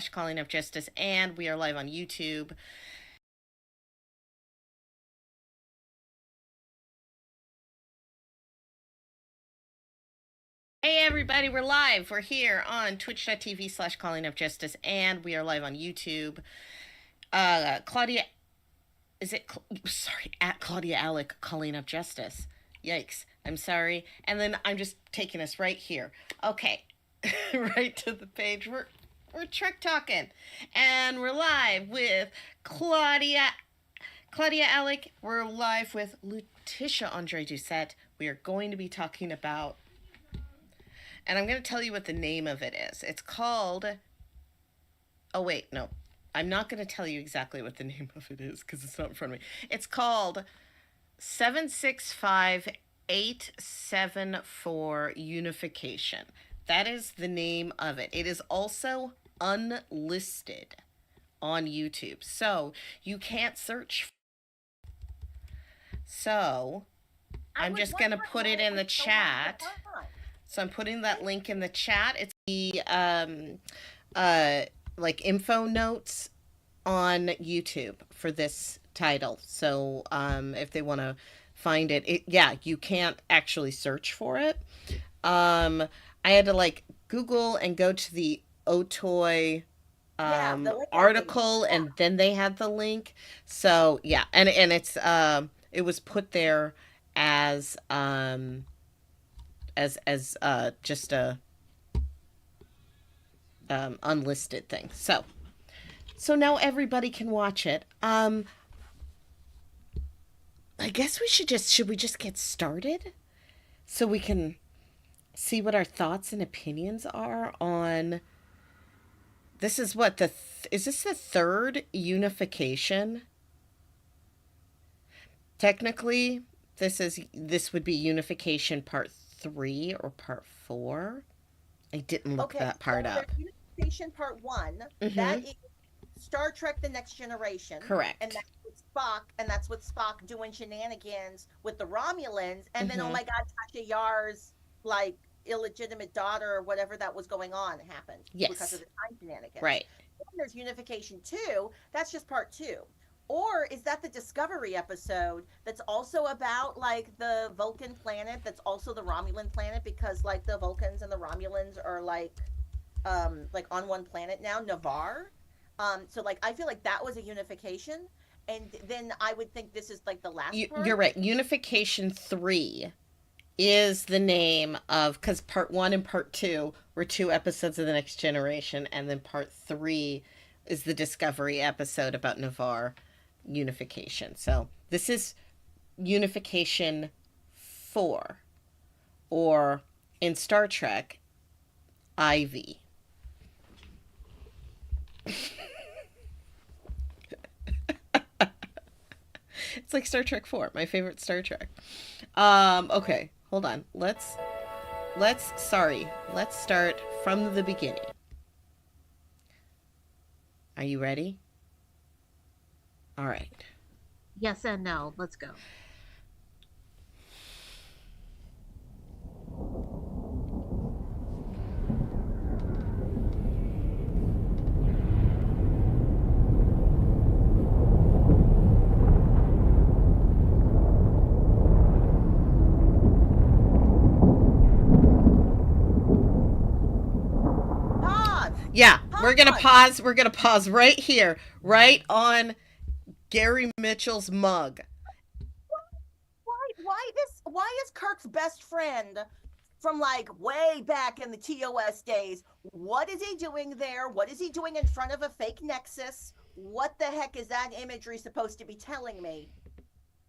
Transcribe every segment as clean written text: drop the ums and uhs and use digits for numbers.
Calling of Justice, and we are live on YouTube. Hey everybody, we're live. We're here on twitch.tv/calling of justice, and we are live on YouTube. Claudia, is it? Sorry, at Claudia Alick calling of justice. Yikes! I'm sorry. And then I'm just taking us right here. Okay, right to the page. We're Trek talking, and we're live with Claudia Alick. We're live with Letitia Andre Doucette. We are going to be talking about, and I'm going to tell you what the name of it is. It's called. Oh, wait, no. I'm not going to tell you exactly what the name of it is because it's not in front of me. It's called 765874 Unification. That is the name of it. It is also unlisted on YouTube. So you can't search. So I'm just going to put it in the chat. So I'm putting that link in the chat. It's the like info notes on YouTube for this title. So if they want to find it, yeah, you can't actually search for it. I had to like Google and go to the Otoy article, and then they had the link. So yeah, and it's it was put there as just a unlisted thing. So now everybody can watch it. I guess should we just get started so we can see what our thoughts and opinions are on this. Is what is this the third unification? Technically, this would be unification part 3 or part 4. I didn't look that part up. Unification part 1, that is Star Trek The Next Generation. Correct. And that's with Spock, and that's with Spock doing shenanigans with the Romulans, and then, oh my God, Tasha Yar's, like, illegitimate daughter or whatever that was going on happened. Yes. Because of the time shenanigans. Right. Then there's Unification 2, that's just part 2. Or is that the Discovery episode that's also about, like, the Vulcan planet that's also the Romulan planet, because, like, the Vulcans and the Romulans are, like on one planet now, Navarre. So, like, I feel like that was a unification. And then I would think this is, like, the last part. You're right. Unification 3 is the name of, because part 1 and part 2 were 2 episodes of The Next Generation, and then part 3 is the Discovery episode about Navarre unification. So this is Unification 4, or in Star Trek, IV. It's like Star Trek 4, my favorite Star Trek. Okay, hold on. Let's start from the beginning. Are you ready? All right. Yes and no. Let's go. Yeah, we're going to pause. We're going to pause right here, right on Gary Mitchell's mug. Why is Kirk's best friend from, like, way back in the TOS days, what is he doing there? What is he doing in front of a fake Nexus? What the heck is that imagery supposed to be telling me?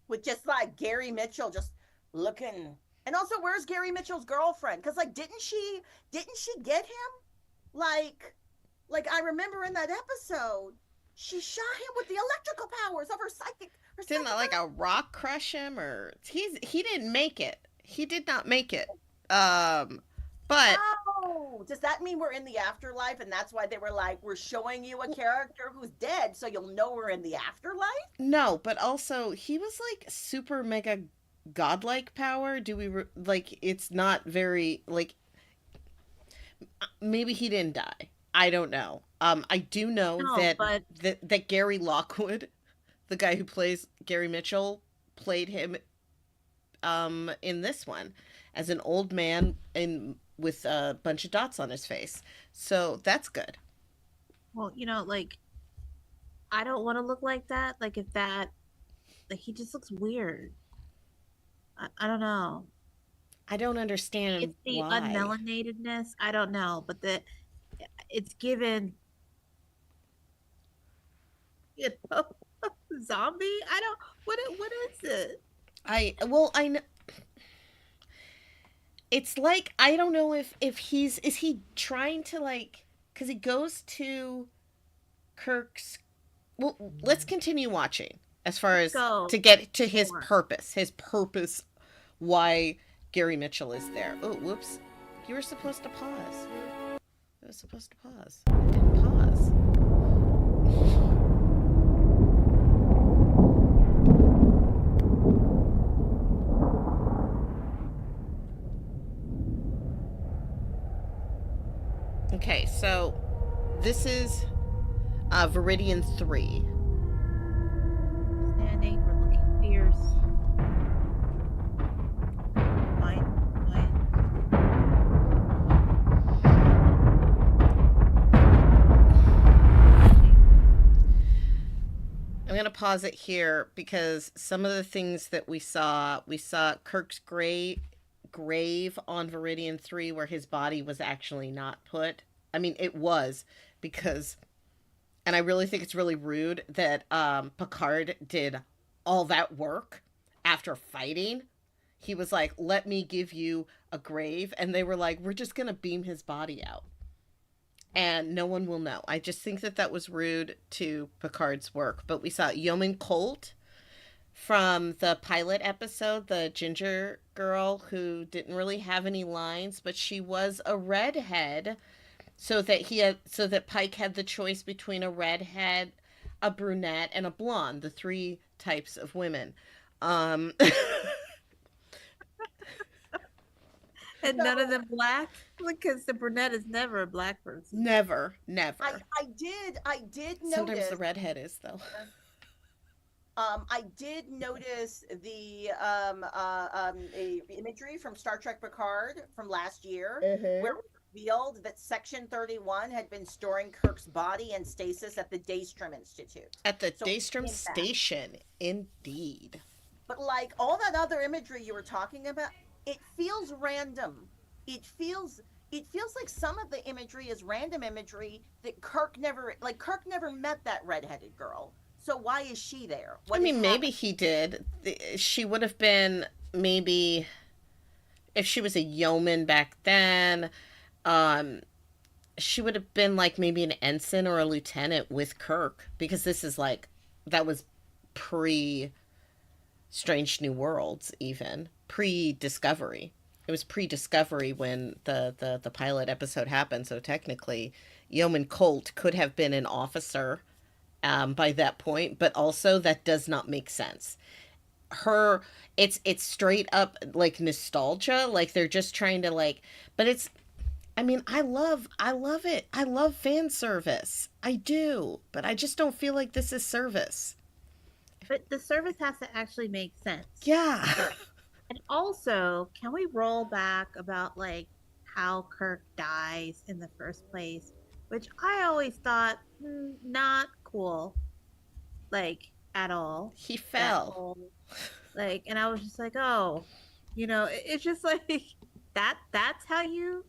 With just, like, Gary Mitchell just looking. And also, where's Gary Mitchell's girlfriend? Because, like, didn't she get him? Like I remember in that episode, she shot him with the electrical powers of her psychic. Didn't like a rock crush him, or he didn't make it. He did not make it. But does that mean we're in the afterlife, and that's why they were like, we're showing you a character who's dead, so you'll know we're in the afterlife? No, but also he was like super mega godlike power. Like, it's not very, like, maybe he didn't die. I don't know. I do know No, that but that Gary Lockwood, the guy who plays Gary Mitchell, played him in this one as an old man in with a bunch of dots on his face. So that's good. well, like I don't want to look like that. Like if that, like he just looks weird. I don't know. I don't It's understand the why. unmelanatedness. I don't know, but it's given, you know, zombie. I don't. What is it? I know it's like I don't know if he's is he trying to like because he goes to Kirk's. Well, let's continue watching as far Let's as go to get to more. his purpose, why Gary Mitchell is there. Oh, whoops! You were supposed to pause. It was supposed to pause. It didn't pause. Okay, so this is Viridian 3. Standing, we're looking fierce. Fine, fine. I'm going to pause it here because some of the things that we saw Kirk's grave on Viridian 3 where his body was actually not put. I mean, it was because, and I really think it's really rude that Picard did all that work after fighting. He was like, let me give you a grave. And they were like, we're just going to beam his body out and no one will know. I just think that that was rude to Picard's work. But we saw Yeoman Colt from the pilot episode, the ginger girl who didn't really have any lines, but she was a redhead, so that Pike had the choice between a redhead, a brunette, and a blonde, the three types of women. Um, And none of So them black because the brunette is never a black person. never, I never. I did Sometimes the notice. redhead is though. I did notice the imagery from Star Trek Picard from last year, where it was revealed that Section 31 had been storing Kirk's body in stasis at the Daystrom Institute. At the So he Daystrom came back. station, indeed. But like all that other imagery you were talking about, it feels random. It feels it feels like some of the imagery is random imagery that Kirk never met that redheaded girl. So why is she there? I What is mean, maybe happening? he did. She would have been maybe if she was a yeoman back then. Um, she would have been like maybe an ensign or a lieutenant with Kirk because this is like that was pre Strange New Worlds, even pre Discovery. It was pre Discovery when the pilot episode happened. So technically, Yeoman Colt could have been an officer by that point, but also that does not make sense. Her, it's straight up like nostalgia. Like they're just trying to like, but it's. I mean, I love it. I love fan service. I do, but I just don't feel like this is service. But the service has to actually make sense. Yeah. And also, can we roll back about like how Kirk dies in the first place, which I always thought not cool, like at all. He That fell. whole like, and I was just like, oh, it's just like That's how you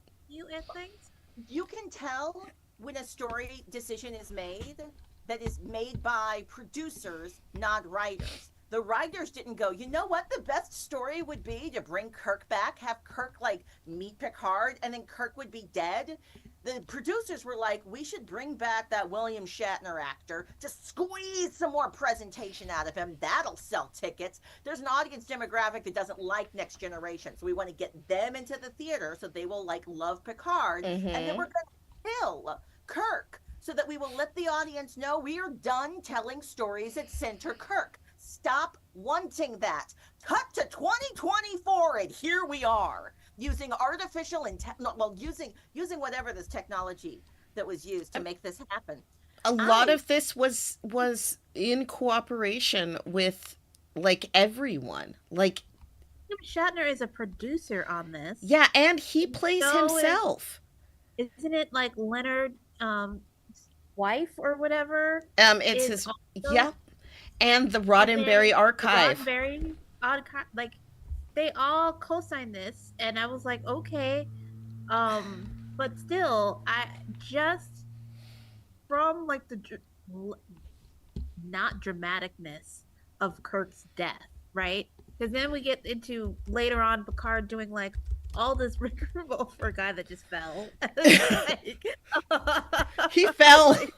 end things. You can tell when a story decision is made that is made by producers, not writers. The writers didn't go, you know what the best story would be to bring Kirk back, have Kirk like meet Picard, and then Kirk would be dead. The producers were like, we should bring back that William Shatner actor, just squeeze some more presentation out of him. That'll sell tickets. There's an audience demographic that doesn't like Next Generation, so we want to get them into the theater so they will like love Picard, and then Mm-hmm. we're going to kill Kirk so that we will let the audience know we are done telling stories that center Kirk. Stop wanting that. Cut to 2024, and here we are using artificial intelligence. Well, using whatever this technology. that was used to make this happen. A lot I of this was in cooperation with like everyone. Like, Tim Shatner is a producer on this. yeah, and he The plays show is, himself. isn't it like Leonard wife or whatever It's is his, also, yeah, and the and Roddenberry then the Archive. Roddenberry odd like they all co-signed this, and I was like, okay, but still, I just from like the not dramaticness of Kirk's death, right? Because then we get into later on Picard doing like all this rigmarole for a guy that just fell. Like, He I was fell. like,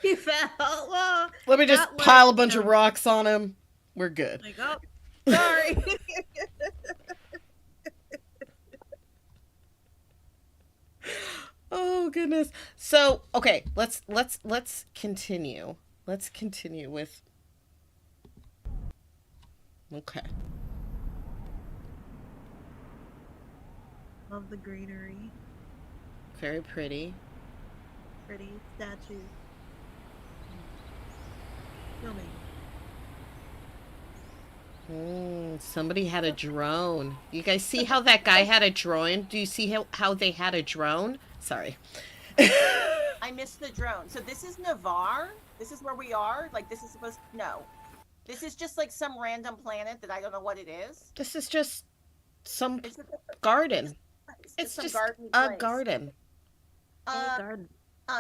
he fell. Well, Let me just that was, pile a bunch of rocks on him. We're good. like, oh, sorry. Oh goodness. So, okay, let's continue. Let's continue with, okay. Love the greenery, Very pretty. pretty statues, filming. Somebody had a drone. You guys see how that guy had a drone? Do you see how they had a drone? Sorry. I missed the drone. So this is Navarre. This is where we are. Like this is supposed no. This is just like some random planet that I don't know what it is. This is just some It's just, garden. it's It's some just garden a place. garden. A Uh, garden.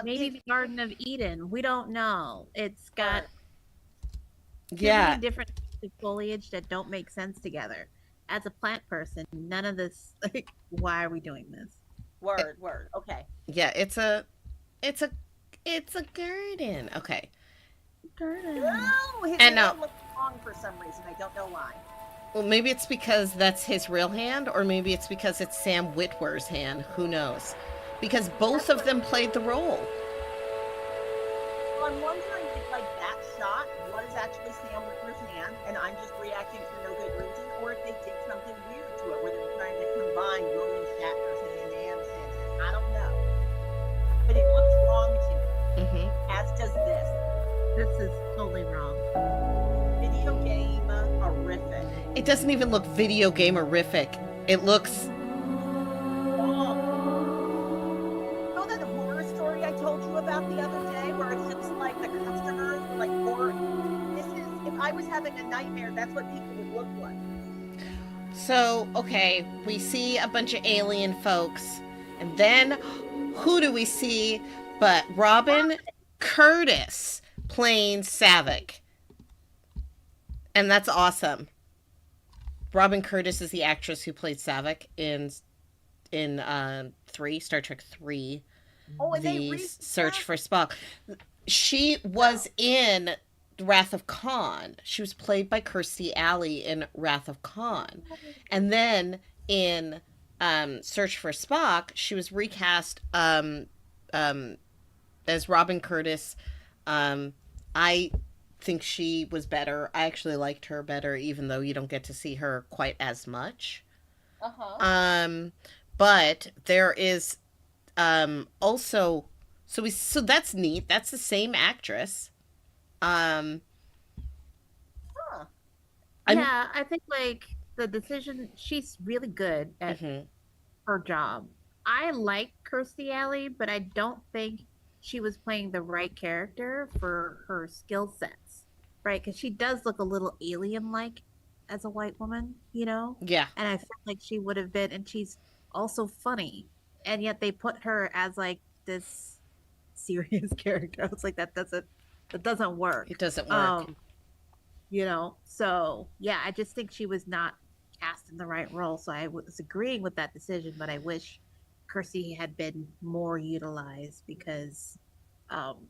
Maybe the Garden of Eden. We don't know. It's got too Yeah. many different types of foliage that don't make sense together. As a plant person, none of this, like, why are we doing this? word. Okay. Yeah, it's a it's a garden. Okay. Garden. Oh, his And hand now, looks long for some reason. I don't know why. well, maybe it's because that's his real hand, or maybe it's because it's Sam Witwer's hand. Who knows? Because both That's of what. them played the role. So I'm wondering if like that shot was actually Sam Witwer's hand, and I'm just reacting for no good reason, or if they did something weird to it, where they were trying to combine William Shatner's hand and Sam's hand. I don't know, but it looks wrong to me, Hmm. as does this. This is totally wrong. Video game horrific. It doesn't even look video game horrific. It looks, Oh. Know that horror story I told you about the other day, where it's just like the customers were like horror. This is if I was having a nightmare, that's what people would look like. so, okay, we see a bunch of alien folks, and then who do we see but Robin Curtis playing Savick? And that's awesome. Robin Curtis is the actress who played Savick in Star Trek 3, Oh, and they The recast. Search for Spock. She was in Wrath of Khan. She was played by Kirstie Alley in Wrath of Khan. And then in Search for Spock, she was recast as Robin Curtis. I think she was better. I actually liked her better, even though you don't get to see her quite as much. Uh huh. But there is also, so that's neat. That's the same actress. Um, Huh. I'm. Yeah, I think like the decision, she's really good at Mhm. her job. I like Kirstie Alley, but I don't think she was playing the right character for her skill sets, right? Because she does look a little alien-like as a white woman, you know? Yeah, And I felt like she would have been, and she's also funny, and yet they put her as like this serious character. I was like, that doesn't work. it doesn't work. You know, so yeah, I just think she was not cast in the right role. So I was agreeing with that decision, but I wish Kirsty had been more utilized because um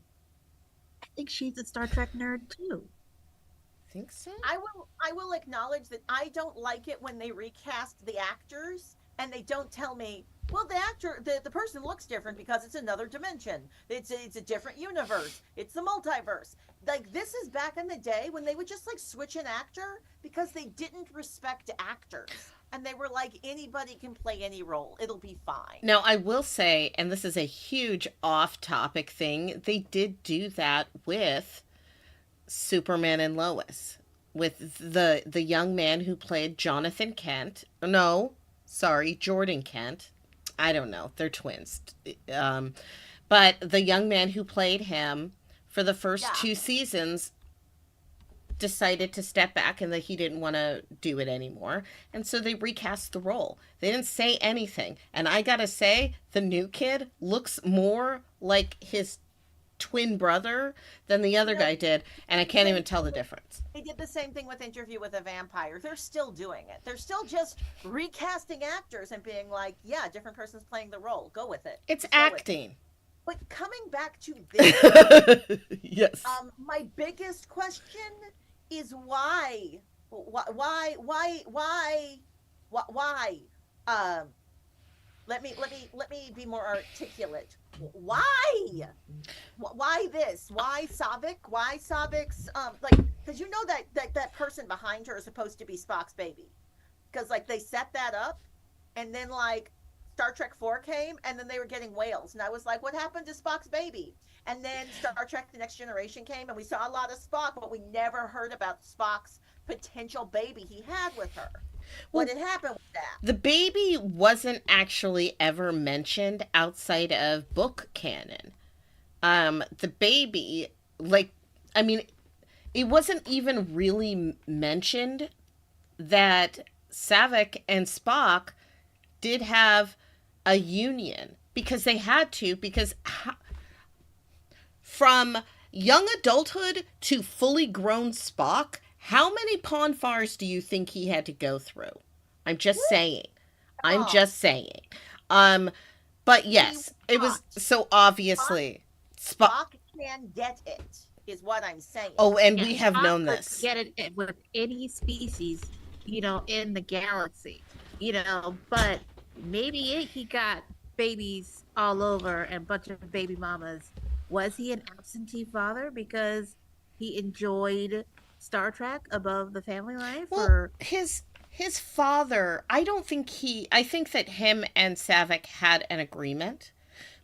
I think she's a Star Trek nerd too. Think so? I will acknowledge that I don't like it when they recast the actors and they don't tell me, well, the person looks different because it's another dimension. It's a different universe. It's the multiverse. Like this is back in the day when they would just like switch an actor because they didn't respect actors. and they were like, anybody can play any role. It'll be fine. Now, I will say, and this is a huge off-topic thing, they did do that with Superman and Lois, with the young man who played Jonathan Kent. No, sorry, Jordan Kent. I don't know. They're twins. But the young man who played him for the first Yeah. 2 seasons decided to step back and that he didn't want to do it anymore. And so they recast the role. They didn't say anything. And I gotta say, the new kid looks more like his twin brother than the other guy did. And I can't even tell the difference. They did the same thing with Interview with a Vampire. They're still doing it. They're still just recasting actors and being like, yeah, different person's playing the role. Go with it. It's Just go with it. acting. But coming back to this, Yes. my biggest question is why? Let me be more articulate. Why? Why this? Why Savik? Why Savik's like, because you know that person behind her is supposed to be Spock's baby, because like they set that up, and then like Star Trek 4 came, and then they were getting whales, and I was like, what happened to Spock's baby? And then Star Trek The Next Generation came, and we saw a lot of Spock, but we never heard about Spock's potential baby he had with her. What had happened with that? The baby wasn't actually ever mentioned outside of book canon. The baby, like, I mean, it wasn't even really mentioned that Savick and Spock did have a union, because they had to, because from young adulthood to fully grown Spock, how many Ponfars do you think he had to go through? I'm just saying. I'm just saying. But yes, it was so obviously Spock can get it, is what I'm saying. Oh, and Yeah, we have Spock known could this. Get it with any species, in the galaxy, but maybe he got babies all over and a bunch of baby mamas. Was he an absentee father because he enjoyed Star Trek above the family life? Well, or his father, I think that him and Savick had an agreement,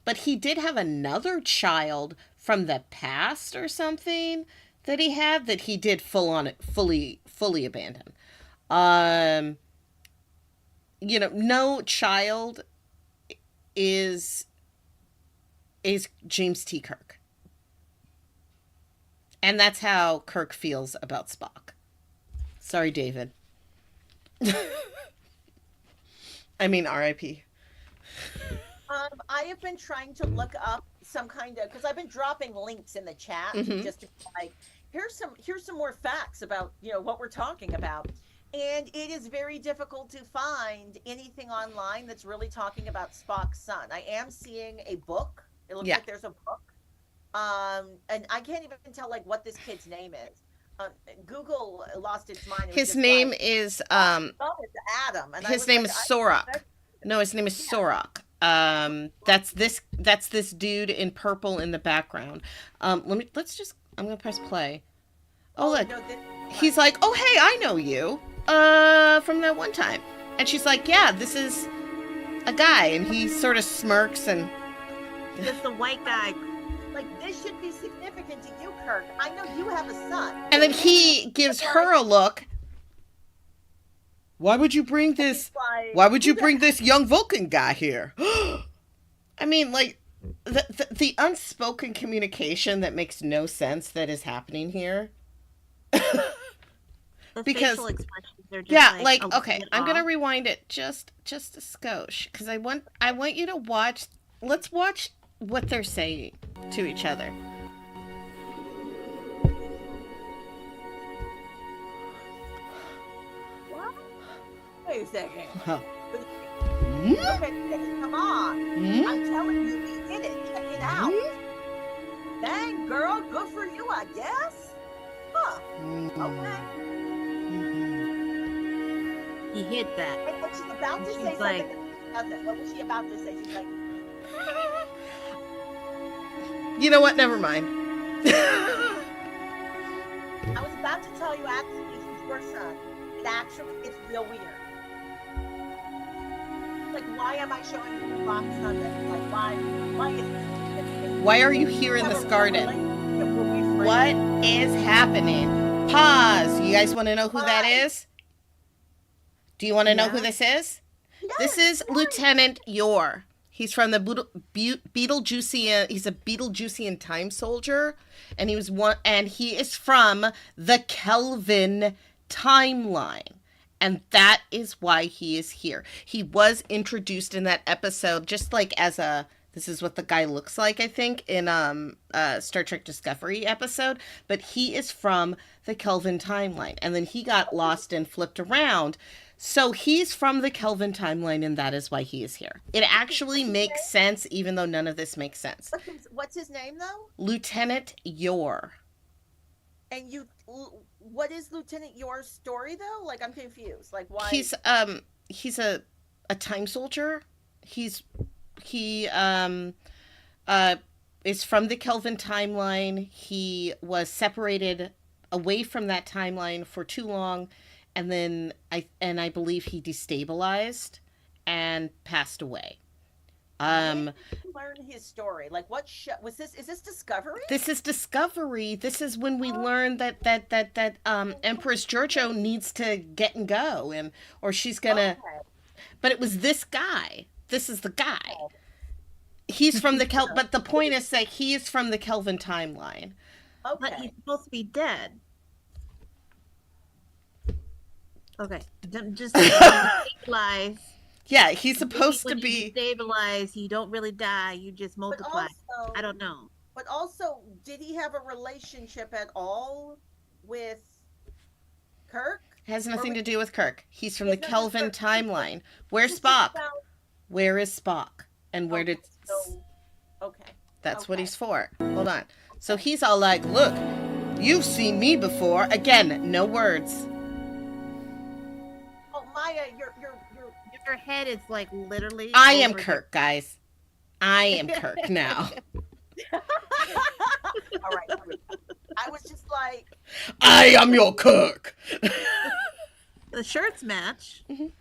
but he did have another child from the past or something that he had that he did fully abandon. No child is James T. Kirk. And that's how Kirk feels about Spock. Sorry, David. I mean, R.I.P. I have been trying to look up some kind of, because I've been dropping links in the chat just to be like, here's some more facts about what we're talking about, and it is very difficult to find anything online that's really talking about Spock's son. I am seeing a book. It looks like there's a book, and I can't even tell like what this kid's name is. Google lost its mind. His name is it's Adam. And his name is Sorak. No, his name is Sorak. That's this dude in purple in the background. I'm gonna press play. Oh look, he's like, oh hey, I know you, from that one time. And she's like, yeah, this is a guy, and he sort of smirks and. Just the white guy. Like, this should be significant to you, Kirk. I know you have a son. And then he gives her a look. Why would you bring this? Why would you bring this young Vulcan guy here? I mean, like, the unspoken communication that makes no sense that is happening here. The Because facial expressions are just okay, I'm gonna rewind it just a skosh, because I want you to watch. Let's watch what they're saying to each other. What? Wait a second. Huh. Okay, come on. I'm telling you, we did it. Check it out. Dang, girl, good for you, I guess. Huh. Okay. He hit that. And what she's about to say like, something. What was she about to say? She's like, You know what? Never mind. I was about to tell you, actually, she's your son. It's real weird. like, why am I showing you Rock Sunday? Like, why is this significant? Why are you We here in have this a garden? relationship where we What friends. is happening? Pause. You guys want to know who that Why? is? Do you want to know who Yeah. this is? This Yes, is Lieutenant Yor. He's from the Beetlejuicean. He's a Beetlejuicean time soldier, and he is from the Kelvin timeline. And that is why he is here. He was introduced in that episode just like as a this is what the guy looks like, I think, in Star Trek Discovery episode, but he is from the Kelvin timeline. And then he got lost and flipped around. So he's from the Kelvin timeline, and that is why he is here. It actually what's his makes name? sense, even though none of this makes sense. What's his name though? Lieutenant Yor. And what is Lieutenant Yor's story though? Like, I'm confused. Like, why? He's a time soldier. He is from the Kelvin timeline. He was separated away from that timeline for too long, and then I believe he destabilized and passed away. When did you learn his story? Like, what show was this? Is this Discovery? This is Discovery. This is when we Oh, learn that Empress Giorgio needs to get and go, and or she's gonna. okay. But it was this guy. This is the guy. Oh, He's from the But the point is that he is from the Kelvin timeline. But he's okay. supposed to be dead. Okay. Just destabilize. Yeah, he's Maybe supposed to when you be. destabilize, you don't really die. You just But multiply. I also, don't know. did he have a relationship at all with Kirk? Has Or nothing was to do with Kirk. He's from is the that just Kelvin for timeline. Where's this is Spock? about Where is Spock? And where okay, did. so okay. That's what Okay. he's for. Hold on. So Okay. he's all like, look, you've seen me before. Again, no words. Oh, Maya, Your head is like literally I am over Kirk, guys. I am Kirk now. all right. I was just like, I am your Kirk. the shirts match. he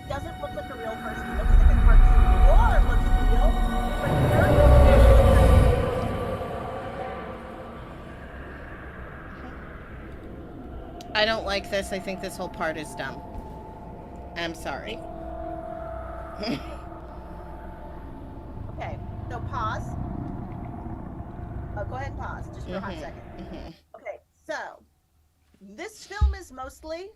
doesn't look like a real person. He looks like a cartoon. Or looks real, but Kirk I don't like this. I think this whole part is dumb. I'm sorry. okay. So pause. Go ahead and pause just for a hot second. Okay, so this film is mostly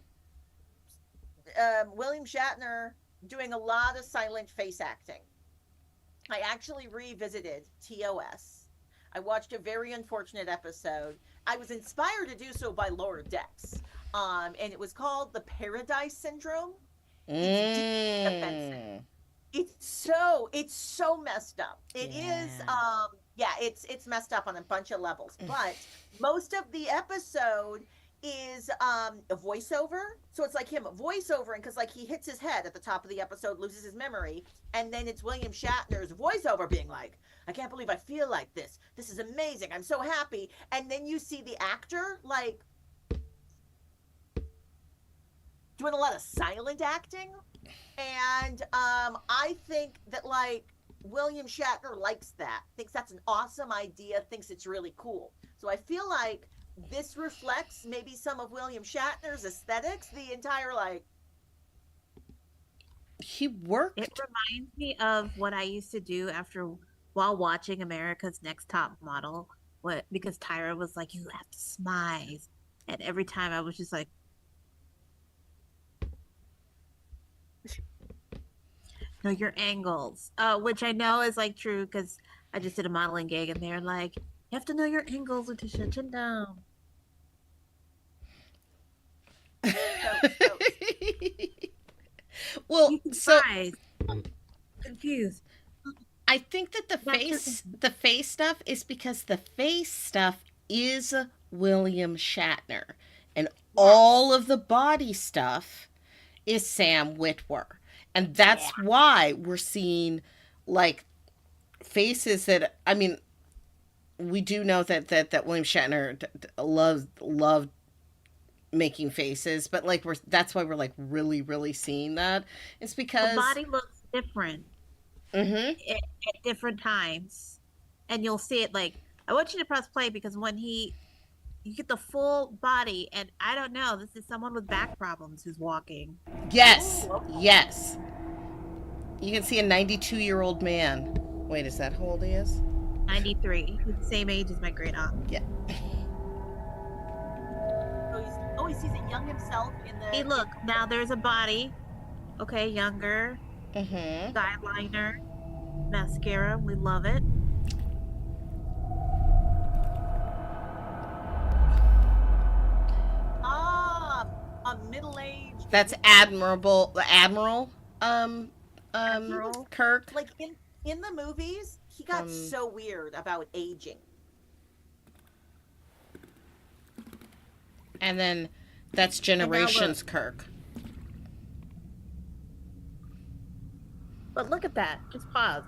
William Shatner doing a lot of silent face acting. I actually revisited TOS. I watched a very unfortunate episode. I was inspired to do so by Laura Dex. And it was called The Paradise Syndrome. It's deeply offensive. It's so messed up. It is yeah, it's messed up on a bunch of levels. But most of the episode is a voiceover. So it's like him voiceovering because like he hits his head at the top of the episode, loses his memory, and then it's William Shatner's voiceover being like, I can't believe I feel like this. This is amazing. I'm so happy. And then you see the actor like doing a lot of silent acting. And I think that like William Shatner likes that, thinks that's an awesome idea, thinks it's really cool. So I feel like this reflects maybe some of William Shatner's aesthetics, the entire like He worked. It reminds me of what I used to do while watching America's Next Top Model. Because Tyra was like, you have to smize. And every time I was just like, know your angles. Which I know is like true because I just did a modeling gig and they're like, you have to know your angles, Letitia, chin down. so Well, so Surprised. Confused. I think that the face stuff is because the face stuff is William Shatner, and all of the body stuff is Sam Witwer, and that's why we're seeing like faces that we do know that William Shatner loved making faces, but like that's why we're like really seeing that. It's The because body looks different mhm. at different times, and you'll see it. Like, I want you to press play because when you get the full body, and I don't know, this is someone with back problems who's walking. Yes. Oh, Yes. You can see a 92-year-old man. Wait, is that how old he is? 93. He's the same age as my great aunt. Yeah. he sees it young himself in the. Hey, look, now there's a body. Okay, younger, Mhm. eyeliner, mascara. We love it. Ah, a middle-aged. That's Admiral um He was Kirk like in the movies. He got from so weird about aging. and then that's And now look. Generations Kirk. But look at that. Just pause.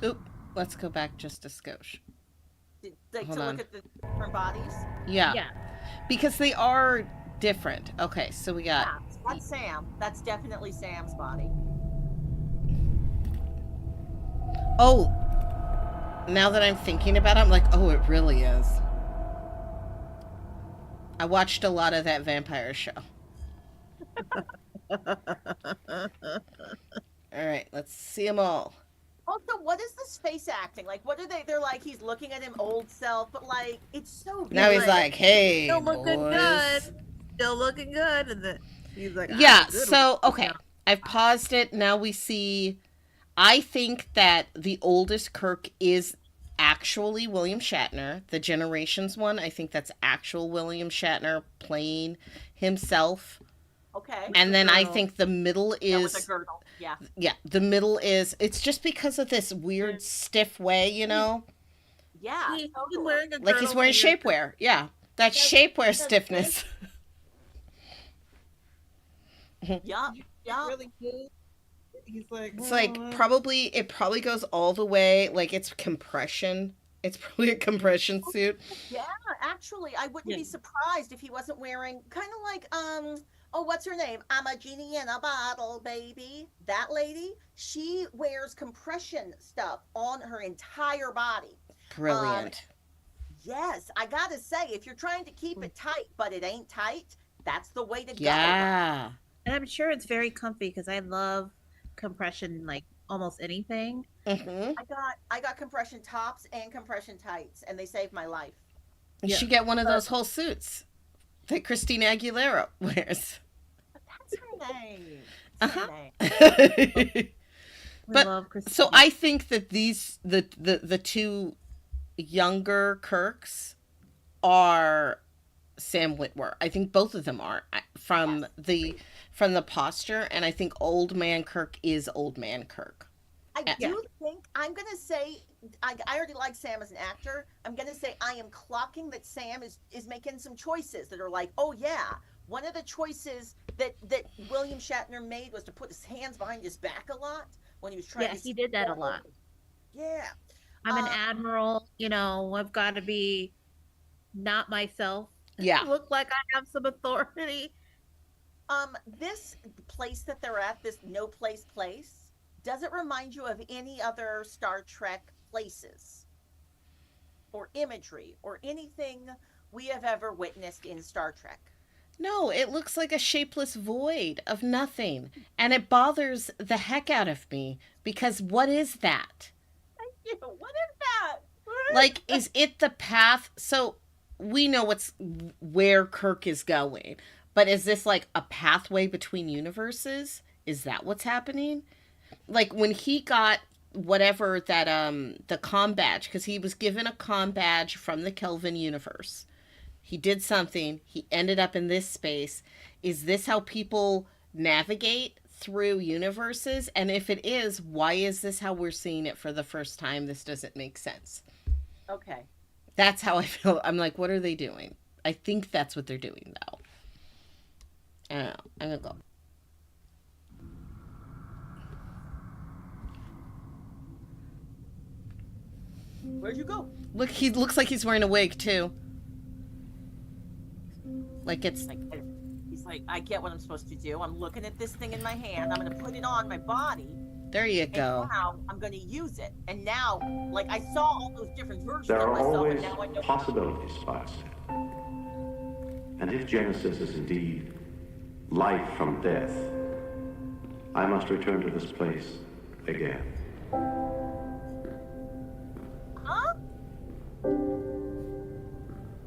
Oop, let's go back just a skosh. Like Hold to on. look at the different bodies. Yeah. Yeah. Because they are different. Okay, so we got Yeah, that's Sam. That's definitely Sam's body. oh, now that I'm thinking about it, I'm like, oh, it really is. I watched a lot of that vampire show. All right, let's see them all. Also, what is this face acting? Like, what are they? They're like, he's looking at him old self, but like, it's so. Now he's like, hey, Still looking boys. good. Still looking good. And then he's like, Yeah, "I'm good so, with okay. it." I've paused it. Now we see. I think that the oldest Kirk is actually William Shatner. The Generations one, I think that's actual William Shatner playing himself. Okay. And then I Girdle. think the middle Yeah, with a is. girdle. Yeah. Yeah, the middle is. It's just because of this weird stiff way, you know? Yeah. He's Totally. wearing a Like he's girdle wearing for your- shapewear. Yeah, that Does- shapewear does stiffness. Yeah. Yeah. Really good. He's like, It's like it probably goes all the way. Like it's compression. It's probably a compression suit. Yeah. Actually, I wouldn't Yeah. be surprised if he wasn't wearing kind of like oh, what's her name? I'm a genie in a bottle, baby. That lady, she wears compression stuff on her entire body. Brilliant. Yes, I gotta say, if you're trying to keep it tight, but it ain't tight, that's the way to go. Yeah. and I'm sure it's very comfy because I love compression, like almost anything. Mm-hmm. I got compression tops and compression tights, and they saved my life. You Yeah. should get one of those whole suits that Christina Aguilera wears. That's her name. Uh-huh. We But- love Christina. So I think that the two younger Kirks are Sam Witwer. I think both of them are from the posture, and I think Old Man Kirk is Old Man Kirk. I Yeah. do think I'm gonna say I already like Sam as an actor. I'm gonna say I am clocking that Sam is making some choices that are like, oh yeah. One of the choices that William Shatner made was to put his hands behind his back a lot when he was trying Yeah, to. he did that a lot. Yeah. I'm an Uh, admiral, I've got to be not myself. Yeah. Look like I have some authority. This place that they're at, this no place, does it remind you of any other Star Trek places or imagery or anything we have ever witnessed in Star Trek? No, it looks like a shapeless void of nothing. And it bothers the heck out of me because what is that? What is that? Like, is it the path? So we know where Kirk is going, but is this like a pathway between universes? Is that what's happening? Like when he got whatever that the comm badge, because he was given a comm badge from the Kelvin universe. He did something. He ended up in this space. Is this how people navigate through universes? And if it is, why is this how we're seeing it for the first time? This doesn't make sense. Okay. That's how I feel. I'm like, what are they doing? I think that's what they're doing, though. I don't know. I'm going to go. Where'd you go? Look, he looks like he's wearing a wig too. Like it's He's like, I get what I'm supposed to do. I'm looking at this thing in my hand. I'm gonna put it on my body. there you go. And now I'm gonna use it. And now, like, I saw all those different versions There of are myself, always and now I know. possibilities, Spock said. And if Genesis is indeed life from death, I must return to this place again. Huh?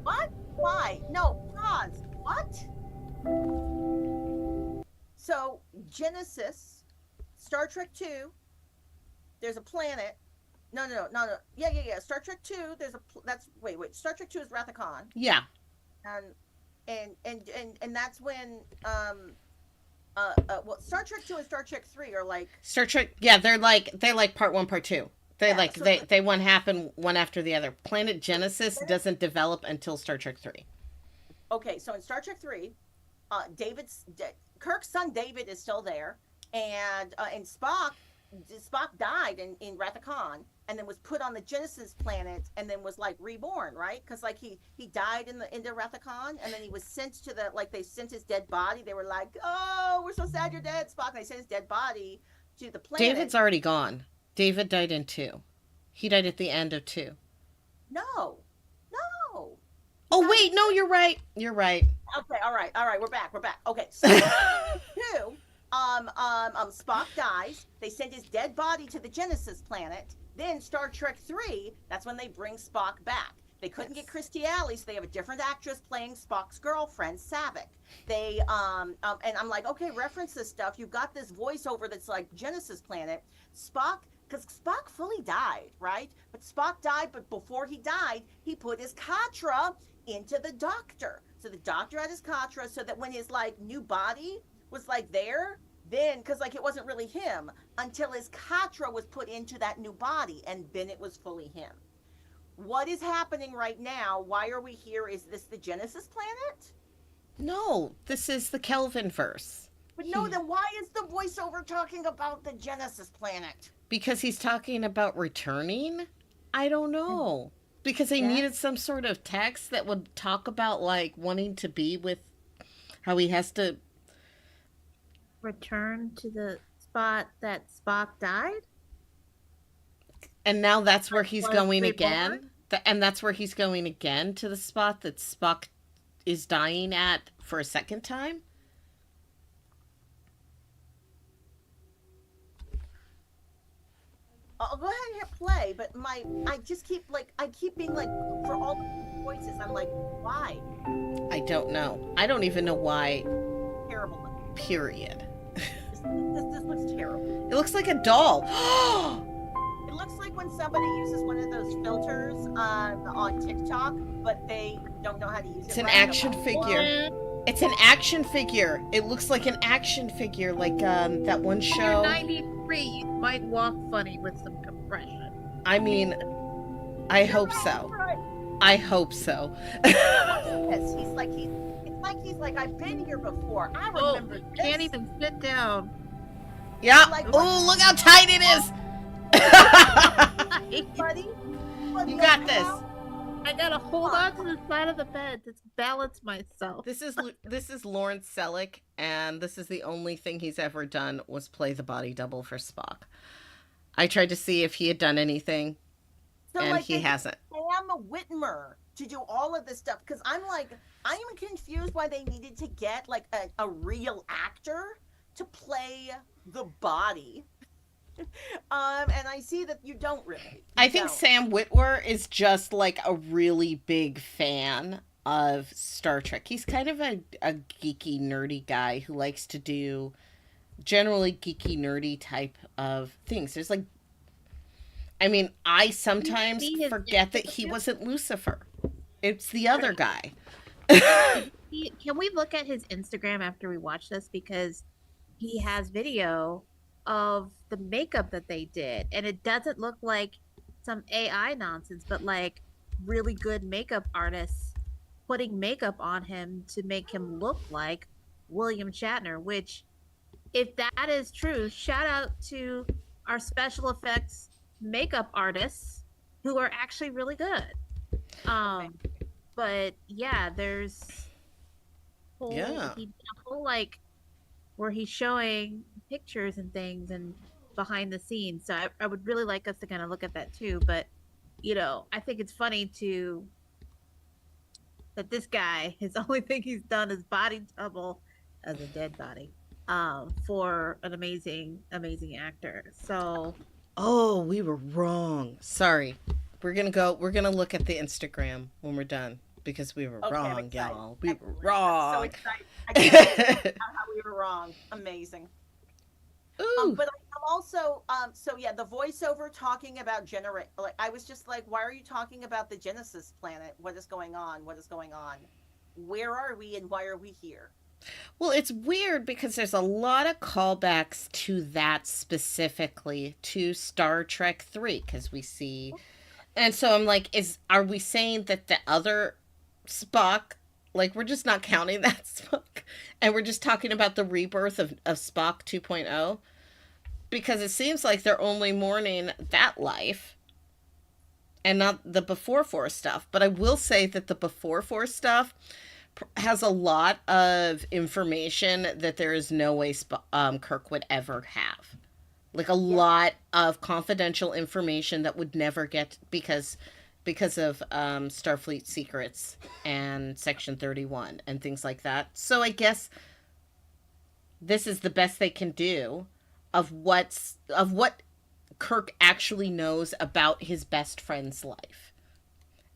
What? Why? No, pause. What? So, Genesis, Star Trek 2, there's a planet. No. Yeah. Star Trek 2, there's a wait. Star Trek 2 is Wrath of Khan. Yeah. And that's when well, Star Trek 2 and Star Trek 3 are like Star Trek. Yeah, they're like part 1, part 2. They Yeah, so they one happen one after the other. Planet Genesis doesn't develop until Star Trek 3. okay, so in Star Trek 3, Kirk's son David is still there, and Spock died in Wrath of Khan, and then was put on the Genesis planet, and then was like reborn, right? Because like he died in the Wrath of Khan, and then he was sent to the, like, they sent his dead body. They were like, oh, we're so sad you're dead, Spock. And they sent his dead body to the planet. David's already gone. David died in 2. He died at the end of 2. No. Oh wait, no, you're right. You're right. Okay, all right, we're back. Okay, so 2, Spock dies. They send his dead body to the Genesis planet. Then Star Trek 3, that's when they bring Spock back. They couldn't get Christy Alley, so they have a different actress playing Spock's girlfriend, Saavik. They and I'm like, okay, reference this stuff. You've got this voiceover that's like Genesis planet. Spock, because Spock fully died, right? But Spock died, but before he died, he put his Katra into the Doctor. So the Doctor had his Katra, so that when his like new body was like there, then, because like it wasn't really him until his Katra was put into that new body, and then it was fully him. What is happening right now? Why are we here? Is this the Genesis planet? No, this is the Kelvin verse. But no, then why is the voiceover talking about the Genesis planet? Because he's talking about returning? I don't know. Because they needed some sort of text that would talk about like wanting to be with, how he has to Return to the spot that Spock died? and now that's where he's Was going reborn? again. And that's where he's going again, to the spot that Spock is dying at for a second time. I'll go ahead and hit play, but I just keep being like, for all the voices, I'm like, why? I don't know. I don't even know why. Terrible. Period. This looks terrible. It looks like a doll. It looks like when somebody uses one of those filters on TikTok, but they don't know how to use it. It's an right. action figure. It's an action figure. It looks like an action figure, like that one You're show. 93, you might walk funny with some compression. I mean, I hope so. Right. I hope so. Yes, he's like, I've been here before. I remember this. Can't even sit down. Yeah. Like, Oh, look how tight it is. buddy. You got this. I gotta hold on to the side of the bed to balance myself. This is Lawrence Selleck, and this is the only thing he's ever done was play the body double for Spock. I tried to see if he had done anything, So, and like, he they hasn't. Sam Whitmer to do all of this stuff, because I'm like, I am confused why they needed to get like a real actor to play the body. And I see that you don't really. I think don't. Sam Witwer is just like a really big fan of Star Trek. He's kind of a geeky, nerdy guy who likes to do generally geeky, nerdy type of things. There's like, I mean, I sometimes see his forget that he Instagram? wasn't Lucifer. It's the other guy. Can we look at his Instagram after we watch this? Because he has video of the makeup that they did, and it doesn't look like some AI nonsense, but like really good makeup artists putting makeup on him to make him look like William Shatner, which, if that is true, shout out to our special effects makeup artists who are actually really good. Okay. But yeah, there's Yeah. he did a whole like where he's showing pictures and things and behind the scenes. So I would really like us to kind of look at that too. But I think it's funny to that this guy, his only thing he's done is body double as a dead body, for an amazing, amazing actor. So Oh, we were wrong. Sorry. We're gonna look at the Instagram when we're done because we were Okay, I'm wrong, excited. y'all. We were Excellent. I'm so wrong. excited. I can't wait to find out how we were wrong. Amazing. Ooh. But I'm also so yeah, the voiceover talking about generate like I was just like, why are you talking about the Genesis planet? What is going on? What is going on? Where are we and why are we here? Well, it's weird because there's a lot of callbacks to that specifically to Star Trek 3 because we see. And so I'm like, are we saying that the other Spock, like we're just not counting that Spock and we're just talking about the rebirth of Spock 2.0? Because it seems like they're only mourning that life and not the before Force stuff. But I will say that the before Force stuff has a lot of information that there is no way Kirk would ever have. Like a Yeah. lot of confidential information that would never get because of Starfleet secrets and Section 31 and things like that. So I guess this is the best they can do of what Kirk actually knows about his best friend's life.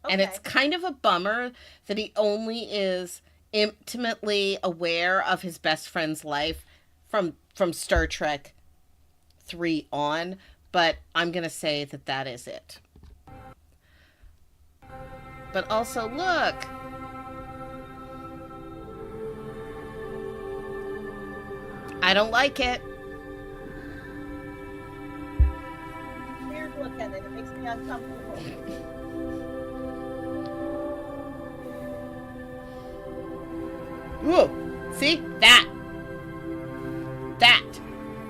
And Okay. it's kind of a bummer that he only is intimately aware of his best friend's life from Star Trek 3 on, but I'm going to say that that is it. But also, look, I don't like it. Weird look at it. It makes me uncomfortable. Ooh, see that? That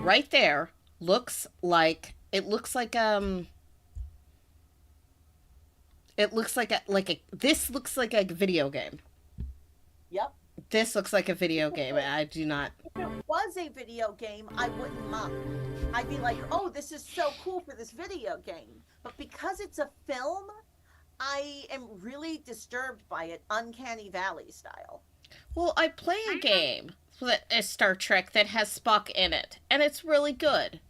right there looks like it looks like a this looks like a video game. Yep. This looks like a video game. I do not. If it was a video game, I wouldn't mind. I'd be like, oh, this is so cool for this video game. But because it's a film, I am really disturbed by it, Uncanny Valley style. Well, I play a game that is Star Trek that has Spock in it, and it's really good.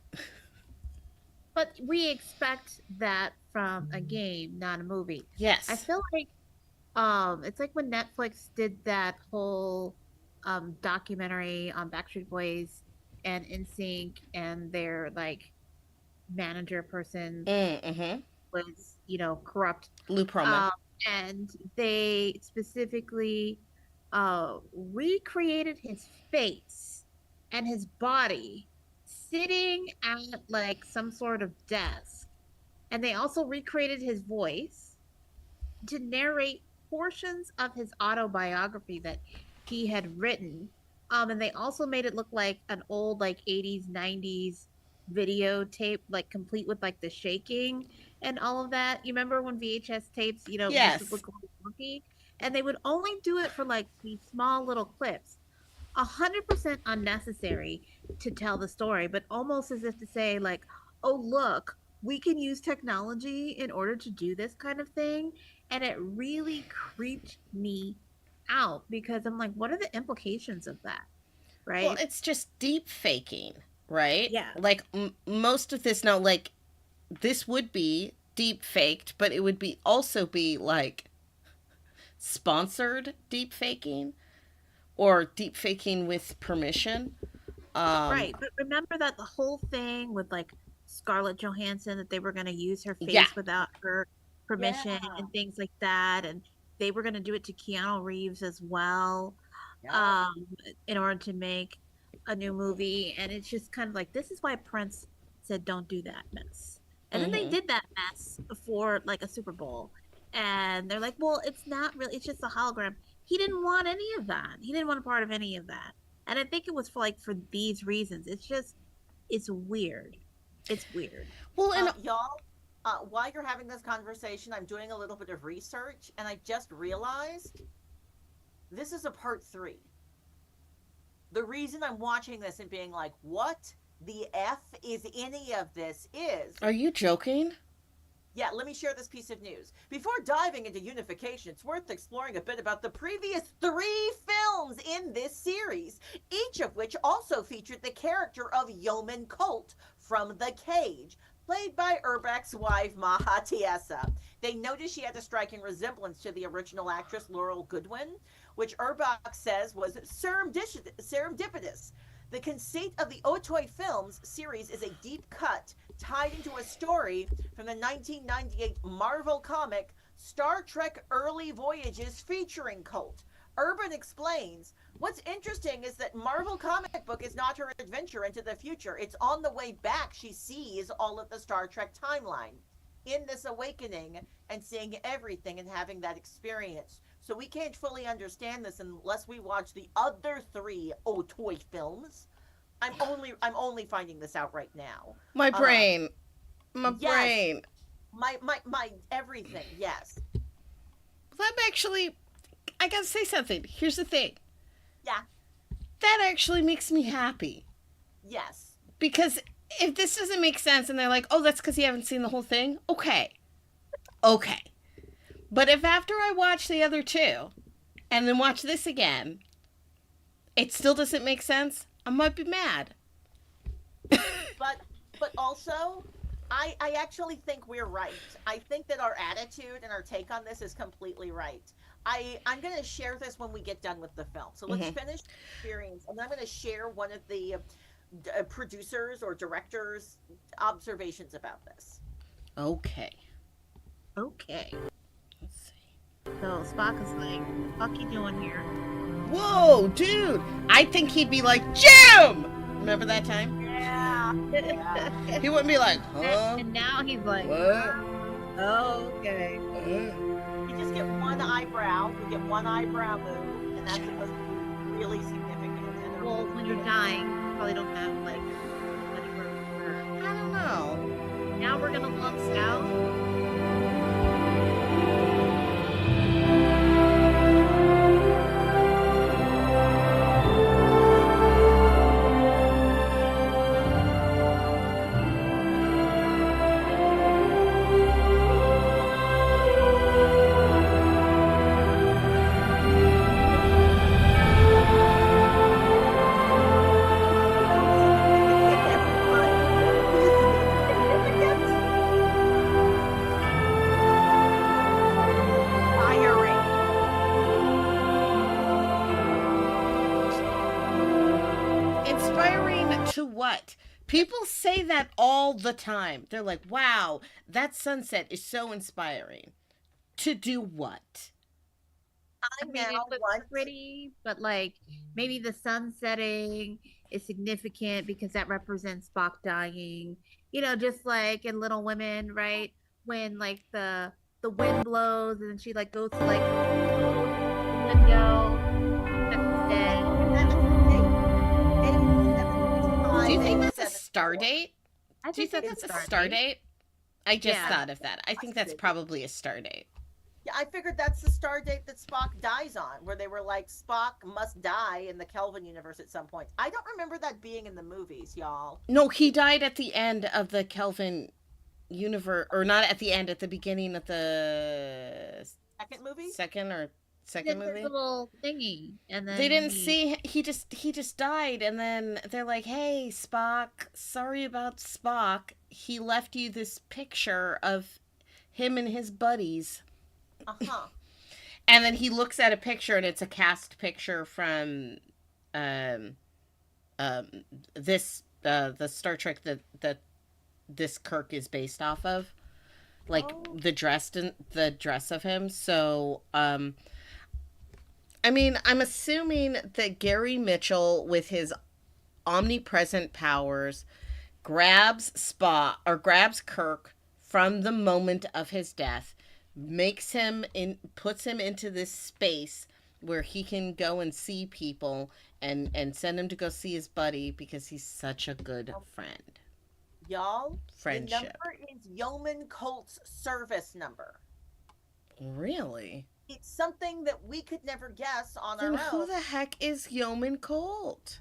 but we expect that from a game, not a movie. I Yes. feel like it's like when Netflix did that whole documentary on Backstreet Boys and NSYNC and their like manager person Mm-hmm. was, corrupt. Lou Promo. Um and they specifically recreated his face and his body sitting at like some sort of desk. And they also recreated his voice to narrate portions of his autobiography that he had written. And they also made it look like an old like 80s, 90s videotape, like complete with like the shaking and all of that. You remember when VHS tapes, used to Yes. look like funky? And they would only do it for like these small little clips. 100% unnecessary to tell the story, but almost as if to say, like, oh, look, we can use technology in order to do this kind of thing. And it really creeped me out because I'm like, what are the implications of that? Well, Right? it's just deep faking, right? Yeah. Like most of this now, like this would be deep faked, but it would be also be like sponsored deep faking or deep faking with permission. Um, Right. But remember that the whole thing with like Scarlett Johansson, that they were going to use her yeah. face without her permission Yeah. and things like that. And they were going to do it to Keanu Reeves as well, Yep. um, in order to make a new movie. And it's just kind of like, this is why Prince said, don't do that mess. And then they Mm-hmm. did that mess for like a Super Bowl. And they're like, well, it's not really, it's just a hologram. He didn't want any of that. He didn't want a part of any of that. And I think it was for like for these reasons. It's just it's weird. It's weird. Well, and Y'all, While you're having this conversation, I'm doing a little bit of research, and I just realized this is a part 3. The reason I'm watching this and being like, what the F is any of this is. Are you joking? Yeah, let me share this piece of news. Before diving into unification, it's worth exploring a bit about the previous 3 films in this series, each of which also featured the character of Yeoman Colt from The Cage, played by Urbach's wife, Maha Tiesa. They noticed she had a striking resemblance to the original actress Laurel Goodwin, which Urbach says was serendipitous. The conceit of the Otoy Films series is a deep cut tied into a story from the 1998 Marvel comic Star Trek Early Voyages featuring Colt. Urban explains, what's interesting is that Marvel comic book is not her adventure into the future. It's on the way back she sees all of the Star Trek timeline in this awakening and seeing everything and having that experience. So we can't fully understand this unless we watch the other 3 Otoy films. I'm only finding this out right now. My brain. My yes, brain. My everything. Yes. That actually, I gotta say something. Here's the thing. Yeah. That actually makes me happy. Yes. Because if this doesn't make sense and they're like, oh, that's because you haven't seen the whole thing, okay. Okay. But if after I watch the other 2 and then watch this again, it still doesn't make sense, I might be mad. But also, I actually think we're right. I think that our attitude and our take on this is completely right. I'm going to share this when we get done with the film. So let's finish the experience, and I'm going to share one of the producers or directors' observations about this. Okay. Okay. Let's see. So Spock is like, what the fuck you doing here? Whoa, dude. I think he'd be like, Jim! Remember that time? Yeah. He wouldn't be like, huh? And now he's like, What? okay. You just get one eyebrow. You get one eyebrow move, and that's supposed to be really significant. And Well, when you're dying, you probably don't have like anywhere. I don't know. Now we're gonna look out. Inspiring to what? People say that all the time. They're like, wow, that sunset is so inspiring. To do what? I mean, it looks pretty, but like maybe the sun setting is significant because that represents Spock dying. You know, just like in Little Women, right? When like the wind blows and then she like goes to like the window. That's dead. Do you think that's a star date? I Do you think it's that's a star date? I just Yeah. thought of that. I think that's probably a star date. Yeah, I figured that's the star date that Spock dies on, where they were like, Spock must die in the Kelvin universe at some point. I don't remember that being in the movies, y'all. No, he died at the end of the Kelvin universe, or not at the end, at the beginning of the Second movie? second Did movie. this little thingy, and then They didn't see he just died, and then they're like, "Hey, Spock, sorry about Spock. He left you this picture of him and his buddies." Uh-huh. And then he looks at a picture, and it's a cast picture from this the Star Trek that this Kirk is based off of, like the dress of him. So I mean, I'm assuming that Gary Mitchell, with his omnipresent powers, grabs Kirk from the moment of his death, puts him into this space where he can go and see people and send him to go see his buddy because he's such a good friend. Y'all, the Friendship. number is Yeoman Colt's service number. Really? It's something that we could never guess on Then our who own. the heck is Yeoman Colt?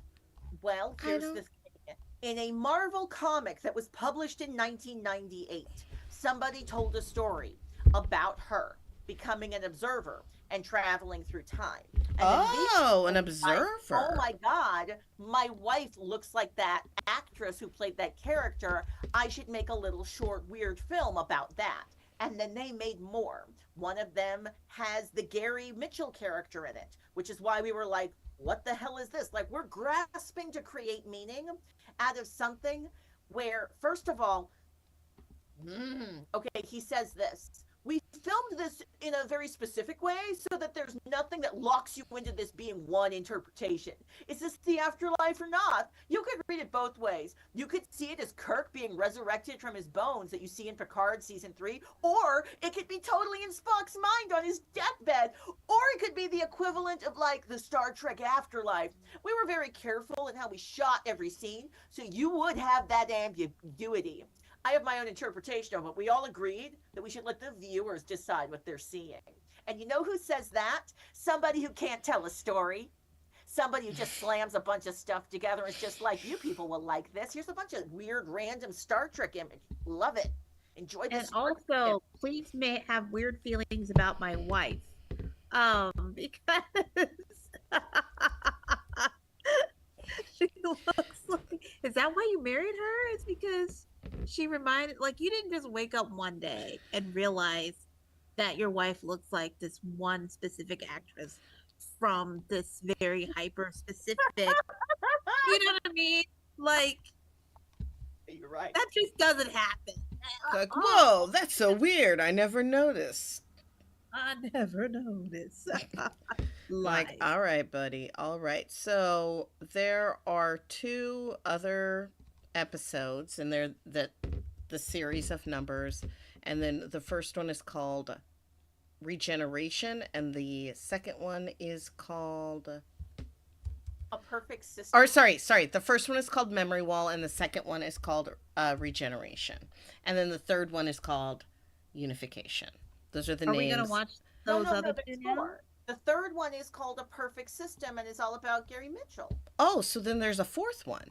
Well, I here's don't. the thing. In a Marvel comic that was published in 1998, somebody told a story about her becoming an observer and traveling through time. And then these Oh, an people were like, oh observer. my God, my wife looks like that actress who played that character. I should make a little short, weird film about that. And then they made more. One of them has the Gary Mitchell character in it, which is why we were like, what the hell is this? Like, we're grasping to create meaning out of something where, first of all, okay, he says this. We filmed this in a very specific way so that there's nothing that locks you into this being one interpretation. Is this the afterlife or not? You could read it both ways. You could see it as Kirk being resurrected from his bones that you see in Picard season 3, or it could be totally in Spock's mind on his deathbed, or it could be the equivalent of like the Star Trek afterlife. We were very careful in how we shot every scene, so you would have that ambiguity. I have my own interpretation of it. We all agreed that we should let the viewers decide what they're seeing. And you know who says that? Somebody who can't tell a story. Somebody who just slams a bunch of stuff together and is just like, you people will like this. Here's a bunch of weird, random Star Trek image. Love it. Enjoy And this. also, please may have weird feelings about my wife. Because she looks like. Is that why you married her? It's because she reminded, like, you didn't just wake up one day and realize that your wife looks like this one specific actress from this very hyper specific. You know what I mean? Like, You're right. that just doesn't happen. Like, whoa, that's so weird. I never noticed. I never noticed. Like, Lies. all right, buddy. All right. So there are two other episodes, and they're the series of numbers, and then the first one is called Regeneration, and the second one is called. A perfect system. Or sorry. The first one is called Memory Wall, and the second one is called Regeneration, and then the third one is called Unification. Those are the Are names. we gonna watch No, those no, no, other two there's now? more. The third one is called A Perfect System and is all about Gary Mitchell. Oh, so then there's a fourth one.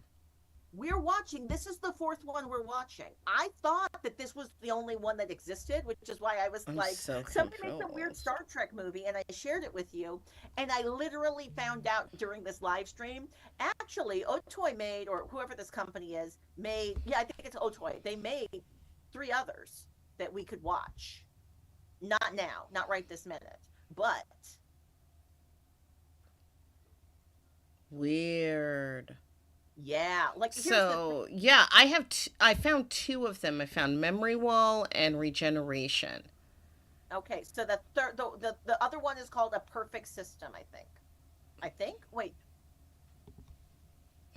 We're watching, this is the fourth one we're watching. I thought that this was the only one that existed, which is why I was I'm like, so somebody make a weird confused. Star Trek movie, and I shared it with you. And I literally found out during this live stream, actually, Otoy made, or whoever this company is, made, yeah, I think it's Otoy, they made 3 others that we could watch. Not now, not right this minute, but Weird. yeah, like here's the So yeah, I have. I found two of them. I found Memory Wall and Regeneration. okay, so the third, the other one is called A Perfect System, I think. I think. Wait.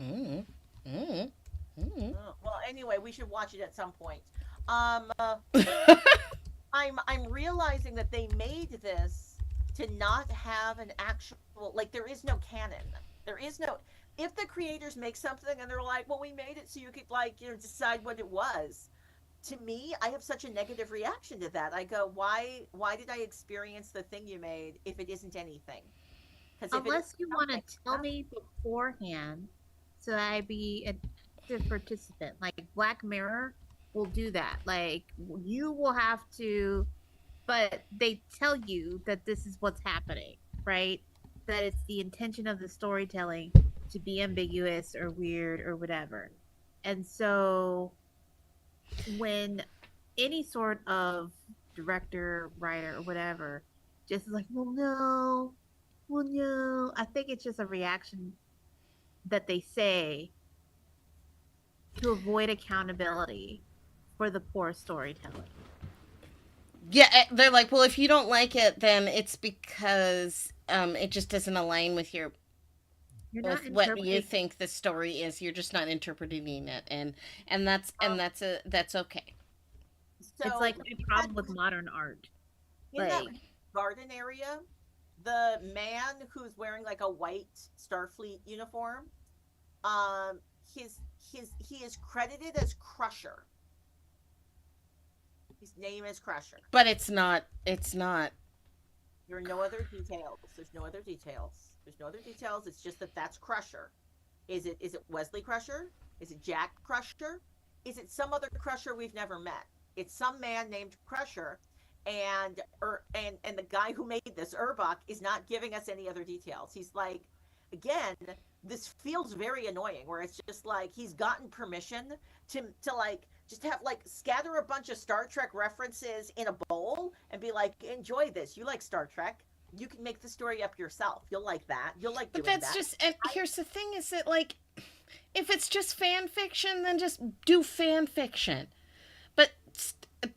Mm, mm, mm. Well, anyway, we should watch it at some point. Um, uh, I'm realizing that they made this to not have an actual, like, there is no canon. There is no. If the creators make something and they're like, well, we made it so you could, like, decide what it was. To me, I have such a negative reaction to that. I go, why did I experience the thing you made if it isn't anything? Because Unless you want to tell me beforehand so that I be an active participant. Like Black Mirror will do that. Like you will have to, but they tell you that this is what's happening, right? That it's the intention of the storytelling to be ambiguous or weird or whatever. And so when any sort of director, writer, or whatever just is like, well, no, I think it's just a reaction that they say to avoid accountability for the poor storytelling. Yeah, they're like, well, if you don't like it, then it's because it just doesn't align with You're not with what you interpreting. think the story is. You're just not interpreting it, and that's okay. So It's like my problem with modern art. in that Like, garden area, the man who's wearing like a white Starfleet uniform, um, his he is credited as Crusher. His name is Crusher. But it's not. It's not. There are no other details. There's no other details. There's no other details. It's just that that's Crusher. Is it Wesley Crusher? Is it Jack Crusher? Is it some other Crusher we've never met? It's some man named Crusher, and the guy who made this Urbach is not giving us any other details. He's like, again, this feels very annoying. Where it's just like he's gotten permission to like just have like scatter a bunch of Star Trek references in a bowl and be like, enjoy this. You like Star Trek? You can make the story up yourself. You'll like that. You'll like doing that. But that's just. And here's the thing: is that like, if it's just fan fiction, then just do fan fiction.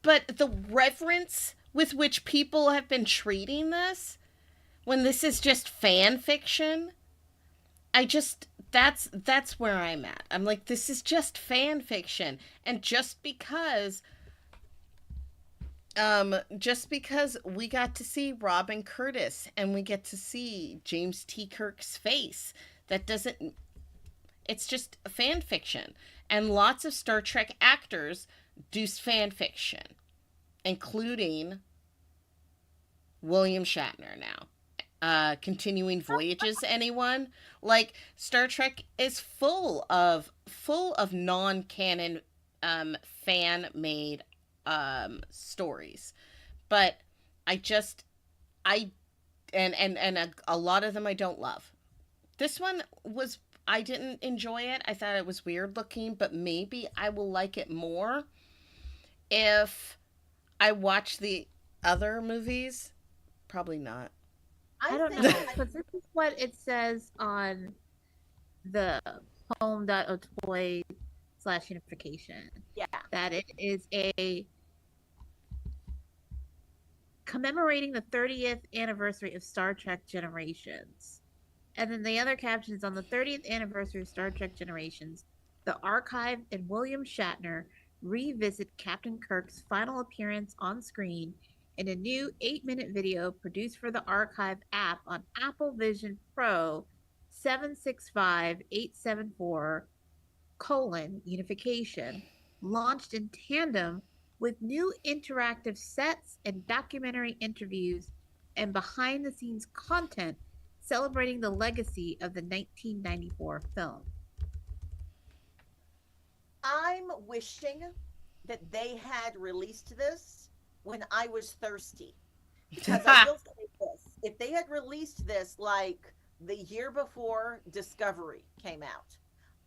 But the reverence with which people have been treating this, when this is just fan fiction, that's where I'm at. I'm like, this is just fan fiction, and just because we got to see Robin Curtis and we get to see James T. Kirk's face, that doesn't. It's just fan fiction, and lots of Star Trek actors do fan fiction, including William Shatner now. Continuing Voyages, anyone? Like, Star Trek is full of non-canon fan-made stories. But a lot of them I don't love. This one I didn't enjoy it. I thought it was weird looking, but maybe I will like it more if I watch the other movies. Probably not. I don't know, because this is what it says on the home.toy/unification. Yeah. That it is a commemorating the 30th anniversary of Star Trek Generations. And then the other caption is on the 30th anniversary of Star Trek Generations, the archive and William Shatner revisit Captain Kirk's final appearance on screen in a new 8-minute video produced for the archive app on Apple Vision Pro 765874:unification, launched in tandem with new interactive sets and documentary interviews and behind-the-scenes content celebrating the legacy of the 1994 film. I'm wishing that they had released this when I was thirsty. Because I will say this. If they had released this like the year before Discovery came out,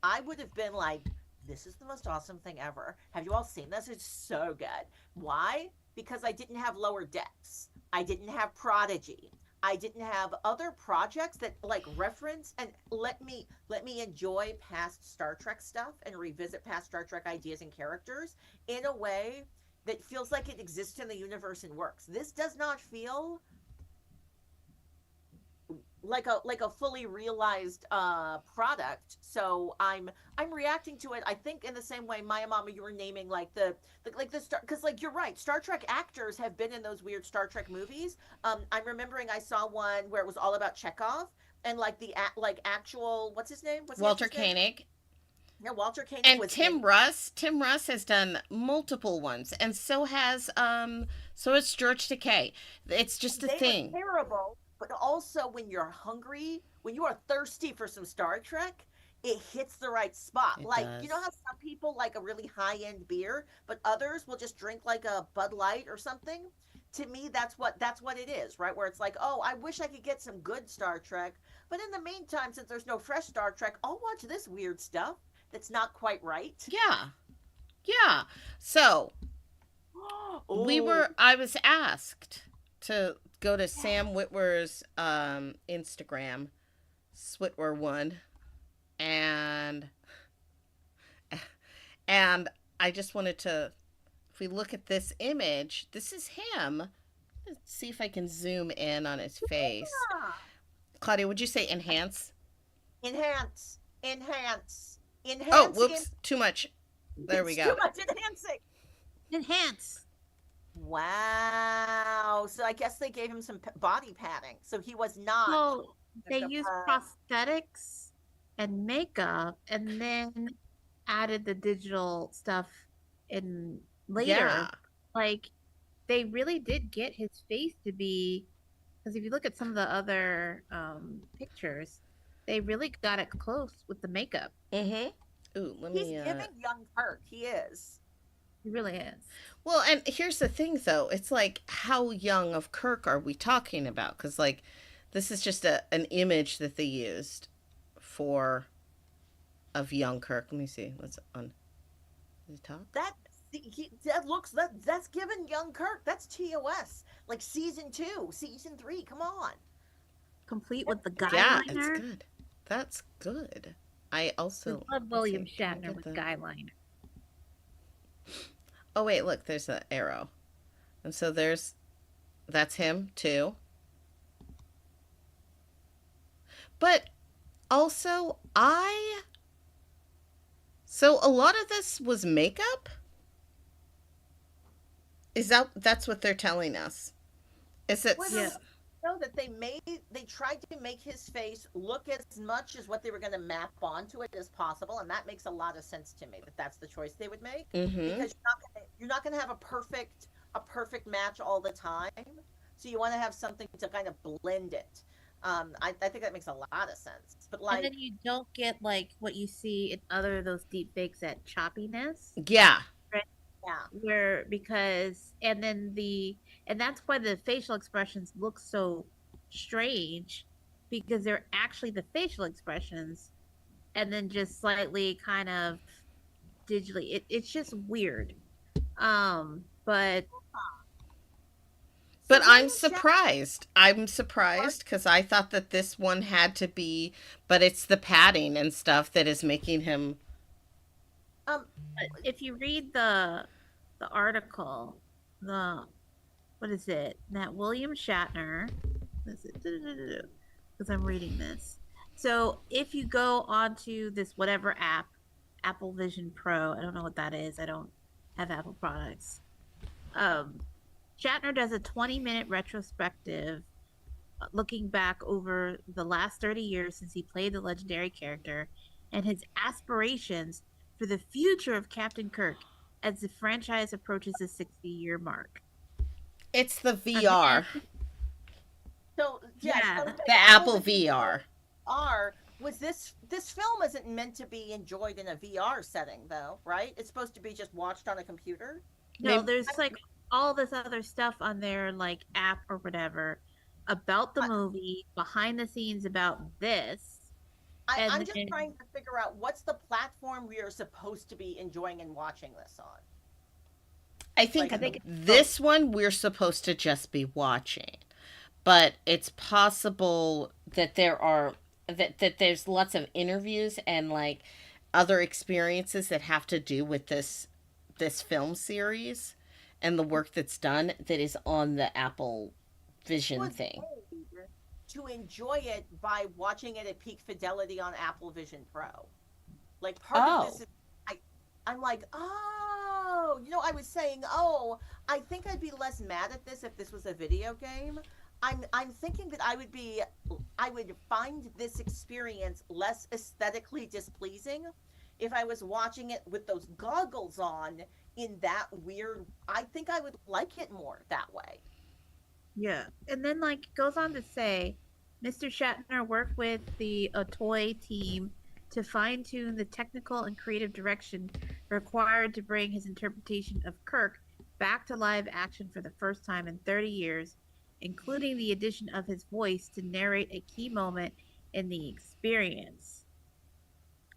I would have been like, this is the most awesome thing ever. Have you all seen this? It's so good. Why? Because I didn't have Lower Decks. I didn't have Prodigy. I didn't have other projects that like reference and let me enjoy past Star Trek stuff and revisit past Star Trek ideas and characters in a way that feels like it exists in the universe and works. This does not feel like a fully realized product. So I'm reacting to it. I think in the same way, Maiamama, you were naming like the star, because like you're right, Star Trek actors have been in those weird Star Trek movies. I'm remembering I saw one where it was all about Chekhov and like the actual what's his name? Walter Koenig. Yeah, Walter Koenig. And Tim Russ has done multiple ones, and so has George Takei. It's just a thing. Were terrible. But also, when you're hungry, when you are thirsty for some Star Trek, it hits the right spot. It does. You know how some people like a really high-end beer, but others will just drink like a Bud Light or something? To me, that's what it is, right? Where it's like, oh, I wish I could get some good Star Trek, but in the meantime, since there's no fresh Star Trek, I'll watch this weird stuff that's not quite right. Yeah. So, I was asked to go to Sam Witwer's Instagram, Switwer1, and I just wanted to, if we look at this image, this is him. Let's see if I can zoom in on his face. Yeah. Claudia, would you say enhance? Enhance. Oh, whoops, too much. There we go. Too much enhancing. Enhance. Wow. So I guess they gave him some body padding. So he was not. So they used prosthetics and makeup and then added the digital stuff in later, Yeah. like they really did get his face to be, because if you look at some of the other pictures, they really got it close with the makeup. Mm-hmm. Ooh, let He's me giving young Kirk. He is. It really is. well, and here's the thing though. It's like how young of Kirk are we talking about? Cuz like this is just an image that they used for of young Kirk. Let me see. Let's on the top. That that looks that's given young Kirk. That's TOS. Like season 2, season 3. Come on. Complete with the Yeah, it's guyliner. good. That's good. I I also love let's William see. Can I Shatner get with the guyliner. Oh wait, look, there's an arrow. And so there's that's him too. But also I so a lot of this was makeup? Is that's what they're telling us? Is it Well, Yeah. know that they tried to make his face look as much as what they were going to map onto it as possible, and that makes a lot of sense to me that that's the choice they would make, mm-hmm. because you're not going to have a perfect match all the time, so you want to have something to kind of blend it. I think that makes a lot of sense, but And then like, you don't get like what you see in other of those deep fakes, that choppiness. Yeah. Right. yeah, Where because and then the and that's why the facial expressions look so strange, because they're actually the facial expressions and then just slightly kind of digitally. It's just weird. But so But I'm William Shatner. surprised. I'm surprised because I thought that this one had to be, but it's the padding and stuff that is making him. um if you read the article, the what is it? That William Shatner, what is it? Because I'm reading this. So if you go onto this whatever app, Apple Vision Pro, I don't know what that is. I don't have Apple products. Um, Shatner does a 20-minute retrospective looking back over the last 30 years since he played the legendary character and his aspirations for the future of Captain Kirk as the franchise approaches the 60-year mark. It's the And VR, then, so yes, yeah, the the Apple Apple Vision Pro VR. R was this film isn't meant to be enjoyed in a VR setting though, right? It's supposed to be just watched on a computer. no, Maybe there's like all this other stuff on their like app or whatever about the I, movie, behind the scenes about this, and I'm just then trying to figure out what's the platform we are supposed to be enjoying and watching this on. I Like, I think think it's both. this one we're supposed to just be watching, but it's possible that that there's lots of interviews and like other experiences that have to do with this film series and the work that's done that is on the Apple Vision would thing. paid to enjoy it by watching it at peak fidelity on Apple Vision Pro. Like part of this Oh. is I I'm like, oh, I was saying, oh, I think I'd be less mad at this if this was a video game. I'm thinking that I would find this experience less aesthetically displeasing if I was watching it with those goggles on in that weird. I think I would like it more that way. Yeah. And then like it goes on to say Mr. Shatner worked with the Toy team to fine tune the technical and creative direction required to bring his interpretation of Kirk back to live action for the first time in 30 years, including the addition of his voice to narrate a key moment in the experience.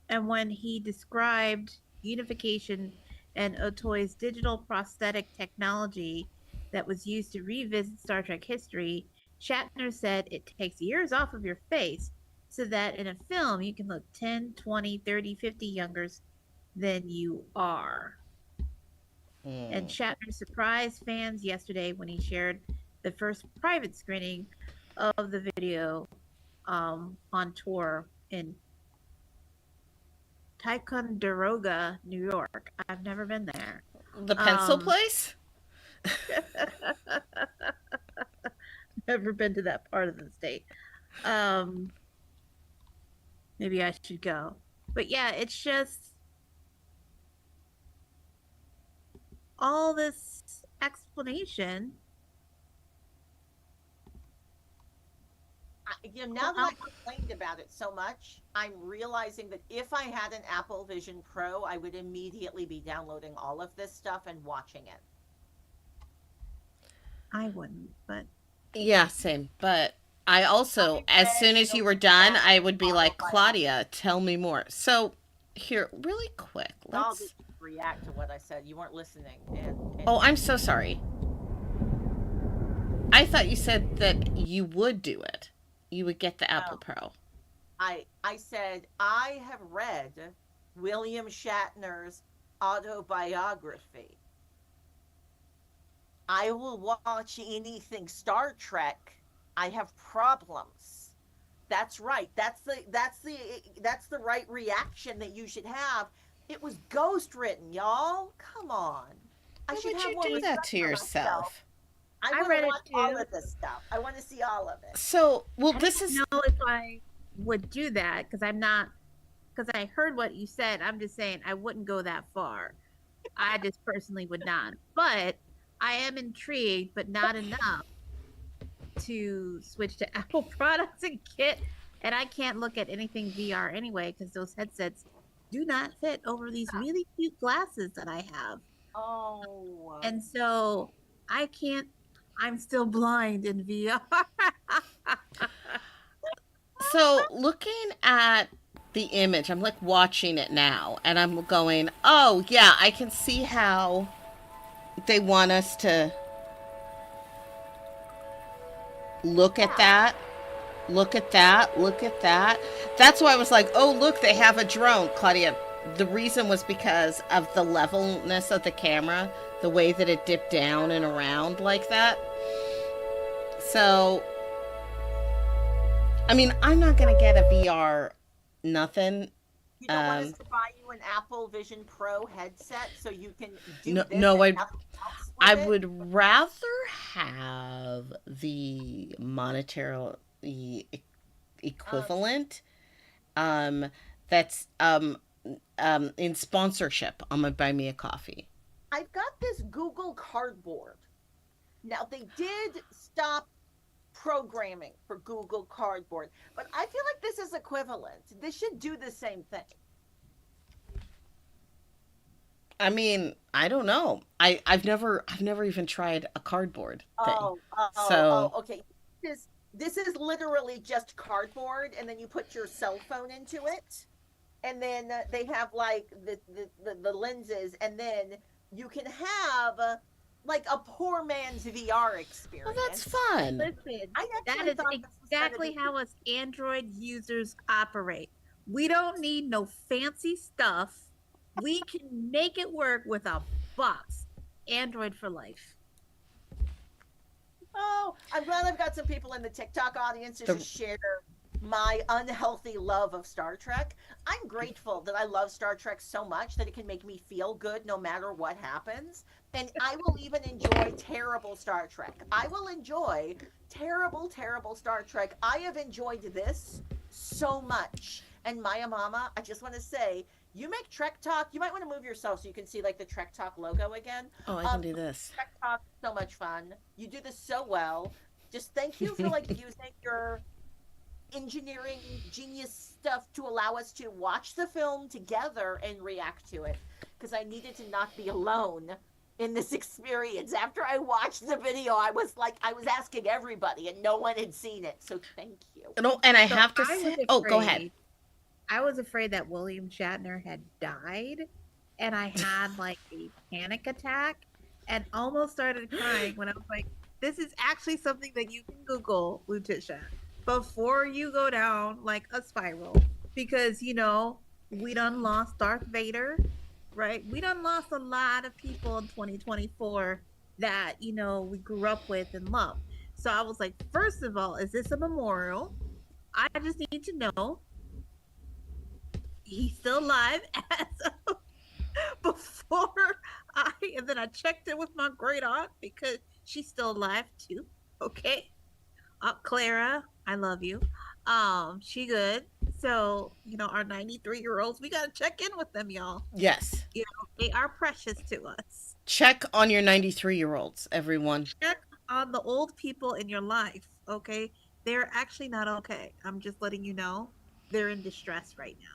And when he described unification and Otoy's digital prosthetic technology that was used to revisit Star Trek history, Shatner said it takes years off of your face so that in a film you can look 10, 20, 30, 50 younger than you are. And Mm. Shatner surprised fans yesterday when he shared the first private screening of the video on tour in Ticonderoga, New York. I've never been there. The pencil Um, place? never been to that part of the state. Um, maybe I should go. But yeah, it's just all this explanation. Now that I complained about it so much, I'm realizing that if I had an Apple Vision Pro, I would immediately be downloading all of this stuff and watching it. I wouldn't, but Yeah, same. But I also, as soon as you were done, I would be like, Claudia, tell me more. So, here, really quick, I'll let's. just react to what I said. You weren't listening. Oh, I'm so sorry. I thought you said that you would do it. You would get the Apple Pro. I said I have read William Shatner's autobiography. I will watch anything Star Trek. I have problems. That's right. That's the right reaction that you should have. It was ghost written, y'all. Come on. I Why should would have you more do that respect to for myself. yourself? I I want read to it watch too. all of this stuff. I want to see all of it. So, well, I this don't is. know if I would do that because I'm not. Because I heard what you said. I'm just saying I wouldn't go that far. I just personally would not. But I am intrigued, but not enough to switch to Apple products and get. And I can't look at anything VR anyway because those headsets do not fit over these really cute glasses that I have. Oh. And so I can't. I'm still blind in VR. So, looking at the image, I'm like watching it now, and I'm going, oh, yeah, I can see how they want us to look at that. Look at that. Look at that. That's why I was like, oh, look, they have a drone. Claudia, the reason was because of the levelness of the camera, the way that it dipped down and around like that. So, I mean, I'm not going to get a VR nothing. You don't want us to buy you an Apple Vision Pro headset so you can do No, this no, and nothing else with I it? would rather have the monetary equivalent that's in sponsorship on my Buy Me a Coffee. I've got this Google Cardboard. Now, they did stop programming for Google Cardboard, but I feel like this is equivalent. This should do the same thing. I mean, I don't know. I've never even tried a cardboard thing. So Okay. This is literally just cardboard, and then you put your cell phone into it, and then they have like the lenses, and then you can have like a poor man's VR experience. well, that's fun. Listen, I that actually is thought this was gonna exactly be- how us Android users operate. We don't need no fancy stuff. We can make it work with a box. Android for life. Oh, I'm glad I've got some people in the TikTok audience to The- just share my unhealthy love of Star Trek. I'm grateful that I love Star Trek so much that it can make me feel good no matter what happens. And I will even enjoy terrible Star Trek. I will enjoy terrible, terrible Star Trek. I have enjoyed this so much. And Maiamama, I just want to say, you make Trek Talk. You might want to move yourself so you can see like the Trek Talk logo again. Oh, I can do this. Trek Talk, so much fun. You do this so well. Just thank you for like using your engineering genius stuff to allow us to watch the film together and react to it. Because I needed to not be alone in this experience. After I watched the video, I was asking everybody, and no one had seen it. So thank you. No, and I So have to I was say, oh, go ahead. afraid- I was afraid that William Shatner had died, and I had like a panic attack and almost started crying when I was like, this is actually something that you can Google, Lutisha, before you go down like a spiral. Because, you know, we done lost Darth Vader, right? We done lost a lot of people in 2024 that, you know, we grew up with and loved. So I was like, first of all, is this a memorial? I just need to know he's still alive as of before and then I checked it with my great aunt because she's still alive too. Okay. Clara, I love you. She good. So, you know, our 93-year-olds, we gotta check in with them, y'all. Yes. You know, they are precious to us. Check on your 93-year-olds, everyone. Check on the old people in your life, okay? They're actually not okay. I'm just letting you know they're in distress right now.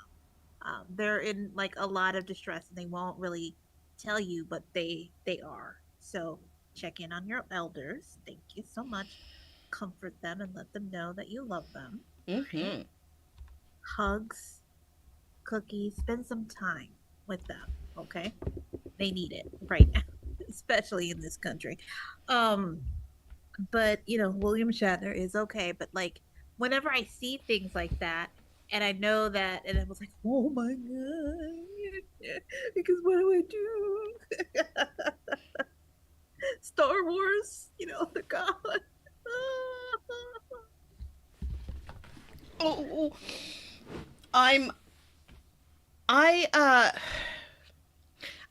They're in like a lot of distress, and they won't really tell you, but they are. So check in on your elders. Thank you so much. Comfort them and let them know that you love them. Right? Hmm. Hugs, cookies. Spend some time with them. Okay, they need it right now, especially in this country. Um, but William Shatner is okay. But like, whenever I see things like that, and I know that, and I was like, oh my god, because what do I do? Star Wars, the god. Oh, I'm I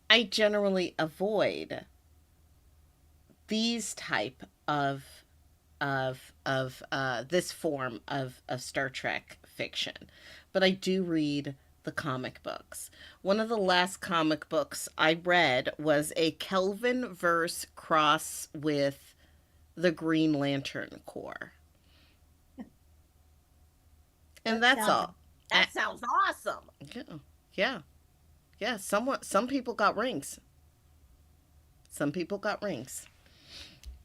I generally avoid these type of this form of Star Trek fiction, but I do read the comic books. One of the last comic books I read was a Kelvin verse cross with the Green Lantern Corps, and That that's sounds all. That sounds awesome. Yeah, yeah, yeah. Some people got rings. Some people got rings.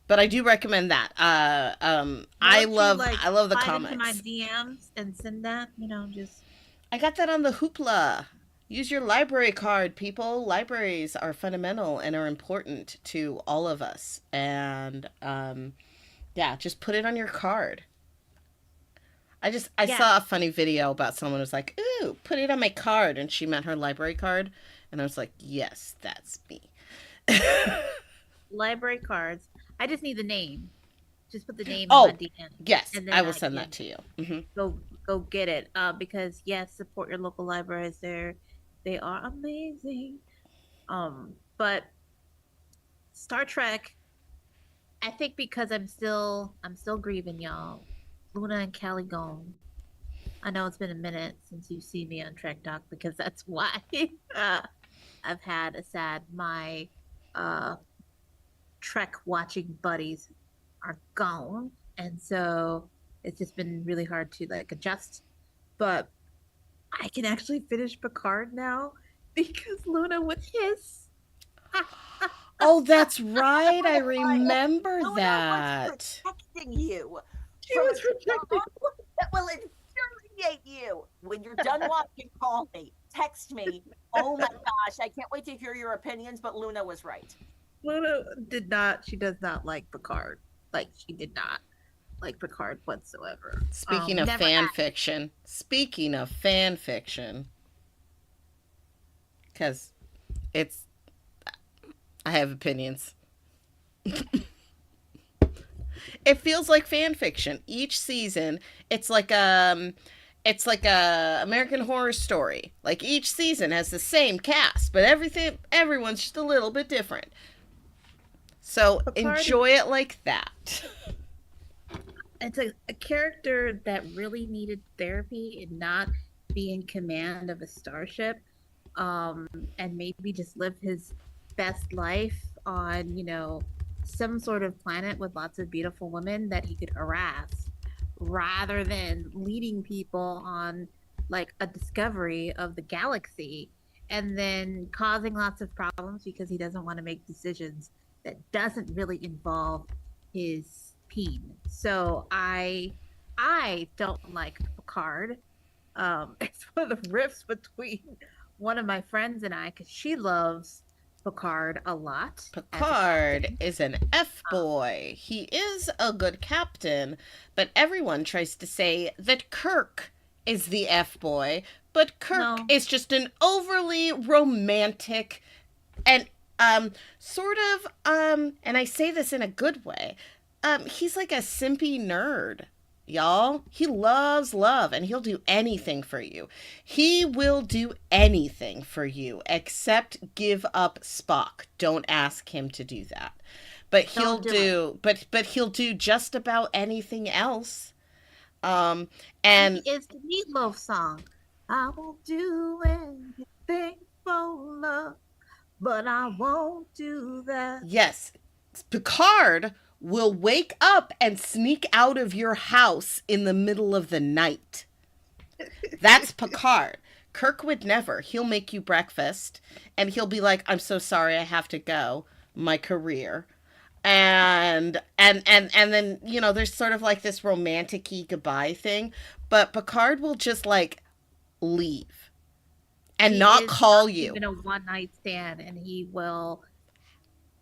But I do recommend that. Why don't you like I love the slide into my comics. DMs and send that? Just I got that on the Hoopla. Use your library card, people. Libraries are fundamental and are important to all of us. And yeah, just put it on your card. I yeah. saw a funny video about someone who was like, "Ooh, put it on my card," and she meant her library card, and I was like, "Yes, that's me." Library cards. I just need the name. Just put the name in my Oh, DM, yes, and I then will I send that can to you. Hmm. go get it. Because yes, support your local libraries. They are amazing. But Star Trek. I think because I'm still grieving, y'all. Luna and Callie gone. I know it's been a minute since you've seen me on Trek Talk because that's why uh, I've had a sad. My uh, Trek watching buddies are gone, and so it's just been really hard to like adjust. But I can actually finish Picard now because Luna would hiss. Oh, that's right. I Why? remember Luna was that. protecting you She from a was protecting. job that will infuriate you. When you're done watching, call me, text me. Oh my gosh, I can't wait to hear your opinions, but Luna was right. Luna did not. She does not like Picard. Like she did not like Picard whatsoever. Speaking of Never fan had. fiction, because it's, I have opinions. It feels like fan fiction. Each season, it's like American Horror Story. Like each season has the same cast, but everyone's just a little bit different. So Picard is enjoy it like that. it's a character that really needed therapy and not be in command of a starship. Um, and maybe just live his best life on, some sort of planet with lots of beautiful women that he could harass rather than leading people on like a discovery of the galaxy and then causing lots of problems because he doesn't want to make decisions that doesn't really involve his peen. So I don't like Picard. It's one of the rifts between one of my friends and I because she loves Picard a lot as a Picard captain. is an F boy. He is a good captain, but everyone tries to say that Kirk is the F boy, but Kirk No, is just an overly romantic and sort of and I say this in a good way. He's like a simpy nerd. Y'all, he loves love and he'll do anything for you. He will do anything for you except give up Spock. Don't ask him to do that. But don't do it. but he'll do just about anything else. Um He and is the Meatloaf song. I will do anything for love. but I won't do that. Yes, Picard will wake up and sneak out of your house in the middle of the night. That's Picard. Kirk would never. He'll make you breakfast and he'll be like, "I'm so sorry, I have to go. My career." And then, there's sort of like this romantic-y goodbye thing, but Picard will just like leave and He not is call not you. even a one night stand, and he will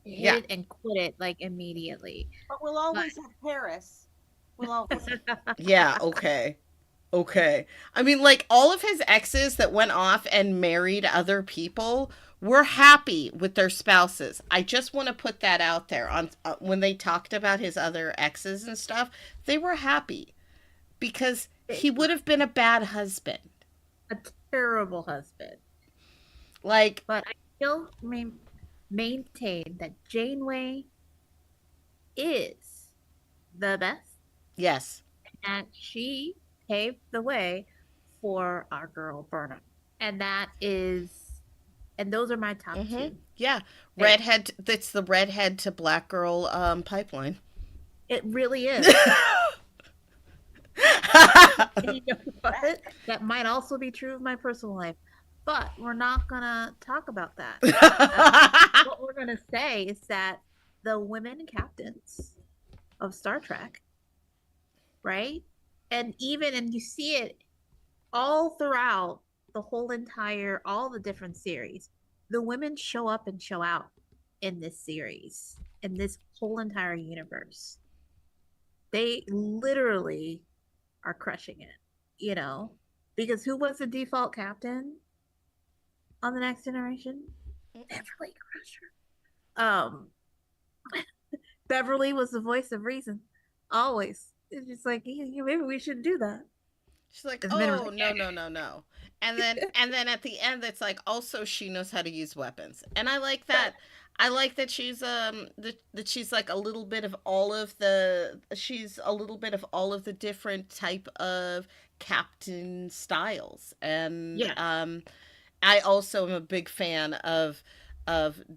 hit Yeah. it and quit it like immediately. But we'll always have Paris. We'll always Yeah, okay. Okay. I mean, like, all of his exes that went off and married other people were happy with their spouses. I just want to put that out there. On when they talked about his other exes and stuff, they were happy because he would have been a bad husband. A terrible husband. Like, But I still maintain that Janeway is the best, yes. and she paved the way for our girl Burnham. And those are my top two. Yeah. It, Redhead, that's the redhead to black girl pipeline. it really is. And you know what? That might also be true of my personal life. But we're not going to talk about that. What we're going to say is that the women captains of Star Trek, right? And you see it all throughout all the different series. The women show up and show out in this series, in this whole entire universe. They literally are crushing it, because who was the default captain on The Next Generation? Beverly Crusher. Beverly was the voice of reason, always. It's just like, maybe we shouldn't do that. She's like, As men are "Oh, like, no." And then at the end it's like, also she knows how to use weapons. And I like that. I like that she's that she's like a little bit of all of the different type of captain styles. And yeah. I also am a big fan of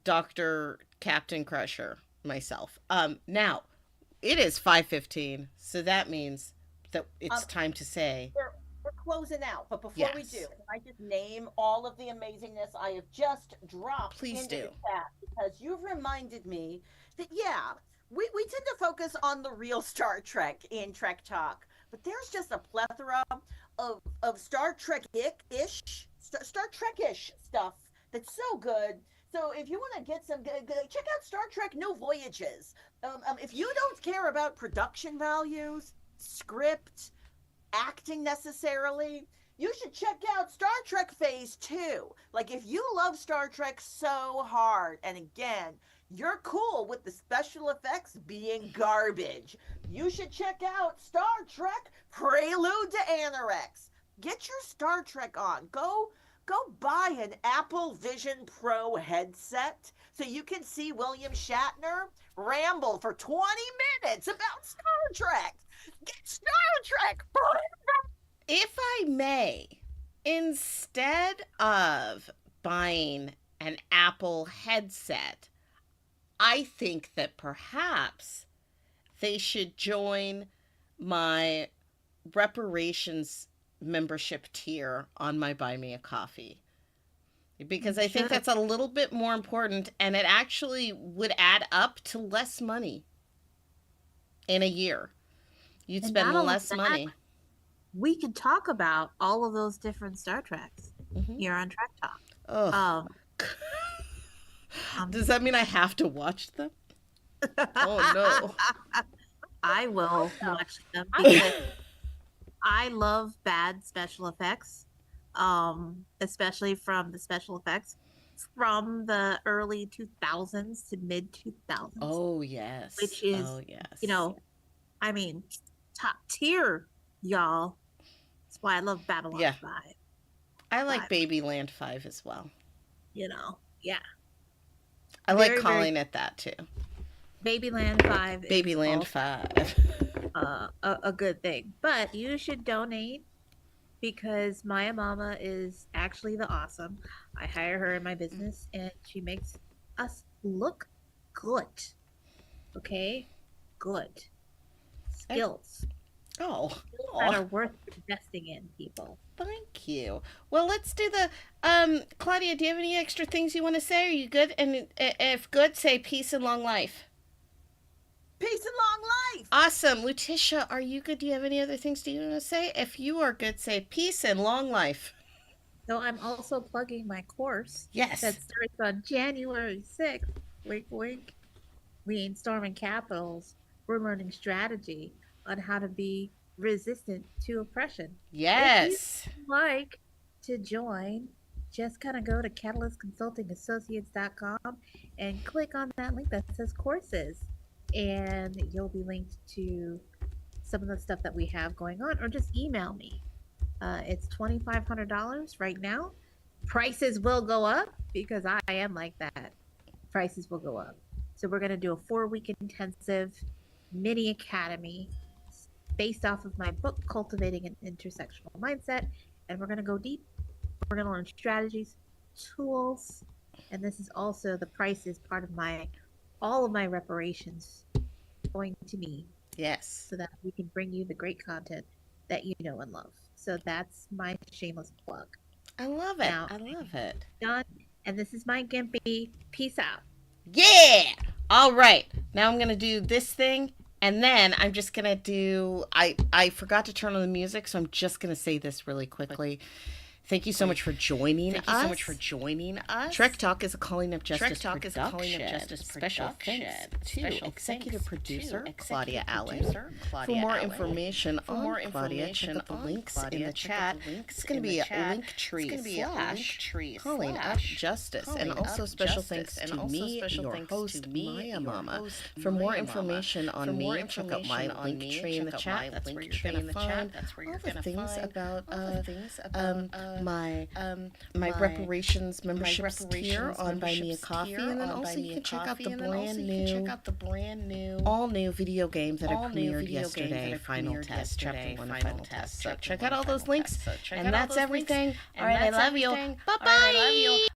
Dr. Captain Crusher myself. Now it is 5:15, so that means that it's time to say we're closing out. But before we do, yes. can I just name all of the amazingness I have just dropped Please into do. the chat, because you've reminded me that we tend to focus on the real Star Trek in Trek Talk, but there's just a plethora of Star Trek-ish stuff that's so good. So if you want to get some, check out Star Trek New Voyages. If you don't care about production values, script, acting necessarily, you should check out Star Trek Phase 2. Like, if you love Star Trek so hard, and again, you're cool with the special effects being garbage, you should check out Star Trek Prelude to Anorex. Get your Star Trek on. Go buy an Apple Vision Pro headset so you can see William Shatner ramble for 20 minutes about Star Trek. Get Star Trek. If I may, instead of buying an Apple headset, I think that perhaps they should join my reparations membership tier on my Buy Me a Coffee. Because I think that's a little bit more important, and it actually would add up to less money in a year. You'd spend less money. We could talk about all of those different Star Treks here on Trek Talk. Oh. Does that mean I have to watch them? Oh no. I will watch them because I love bad special effects, especially from the special effects from the early 2000s to mid 2000s. Oh yes. Which is, I mean, top tier, y'all. That's why I love Babylon 5. I like Babyland 5 as well. Yeah. I like calling it that too. Babyland 5. Babyland 5. A good thing. But you should donate because Maiamama is actually the awesome. I hire her in my business, and she makes us look good. Okay, good I- skills Oh, that oh, are worth investing in, people. thank you. Well, let's do the. Claudia, do you have any extra things you want to say? Are you good? And if good, say peace and long life. Peace and long life. Awesome. Lutisha, are you good? Do you have any other things do you want to say? If you are good, say peace and long life. So I'm also plugging my course Yes. that starts on January 6th. Wink, wink. We ain't storming capitals. We're learning strategy on how to be resistant to oppression. If you Yes. like to join, just kind of go to catalystconsultingassociates.com and click on that link that says courses. And you'll be linked to some of the stuff that we have going on, or just email me. It's $2,500 right now. Prices will go up because I am like that. Prices will go up. So we're going to do a 4-week intensive mini academy based off of my book, Cultivating an Intersectional Mindset. And we're going to go deep. We're going to learn strategies, tools, and this is also the price is part of my all of my reparations going to me Yes. so that we can bring you the great content that you know and love. So that's my shameless plug. I love it. Now, I love it. done. And this is my Gimpy. Peace out. Yeah. All right. Now I'm going to do this thing. And then I'm just going to do. I forgot to turn on the music, so I'm just going to say this really quickly. Thank you so much for joining us. Trek Talk is a Calling Up Justice production. Special thanks to executive producer Claudia Alick. For more information on Claudia, check out the links in the chat. It's going to be a link tree / Calling Up Justice. And also special thanks to me, your host, Maiamama. For more information on me, check out my link tree in the chat. That's where you're going to find all the things about my reparations membership tier on Buy Me a Coffee, and then also you can check out the brand new all new video game that I premiered yesterday, Final Test, Chapter 1 Final Test. So check out all those links, and that's everything. All right, I love you. Bye bye.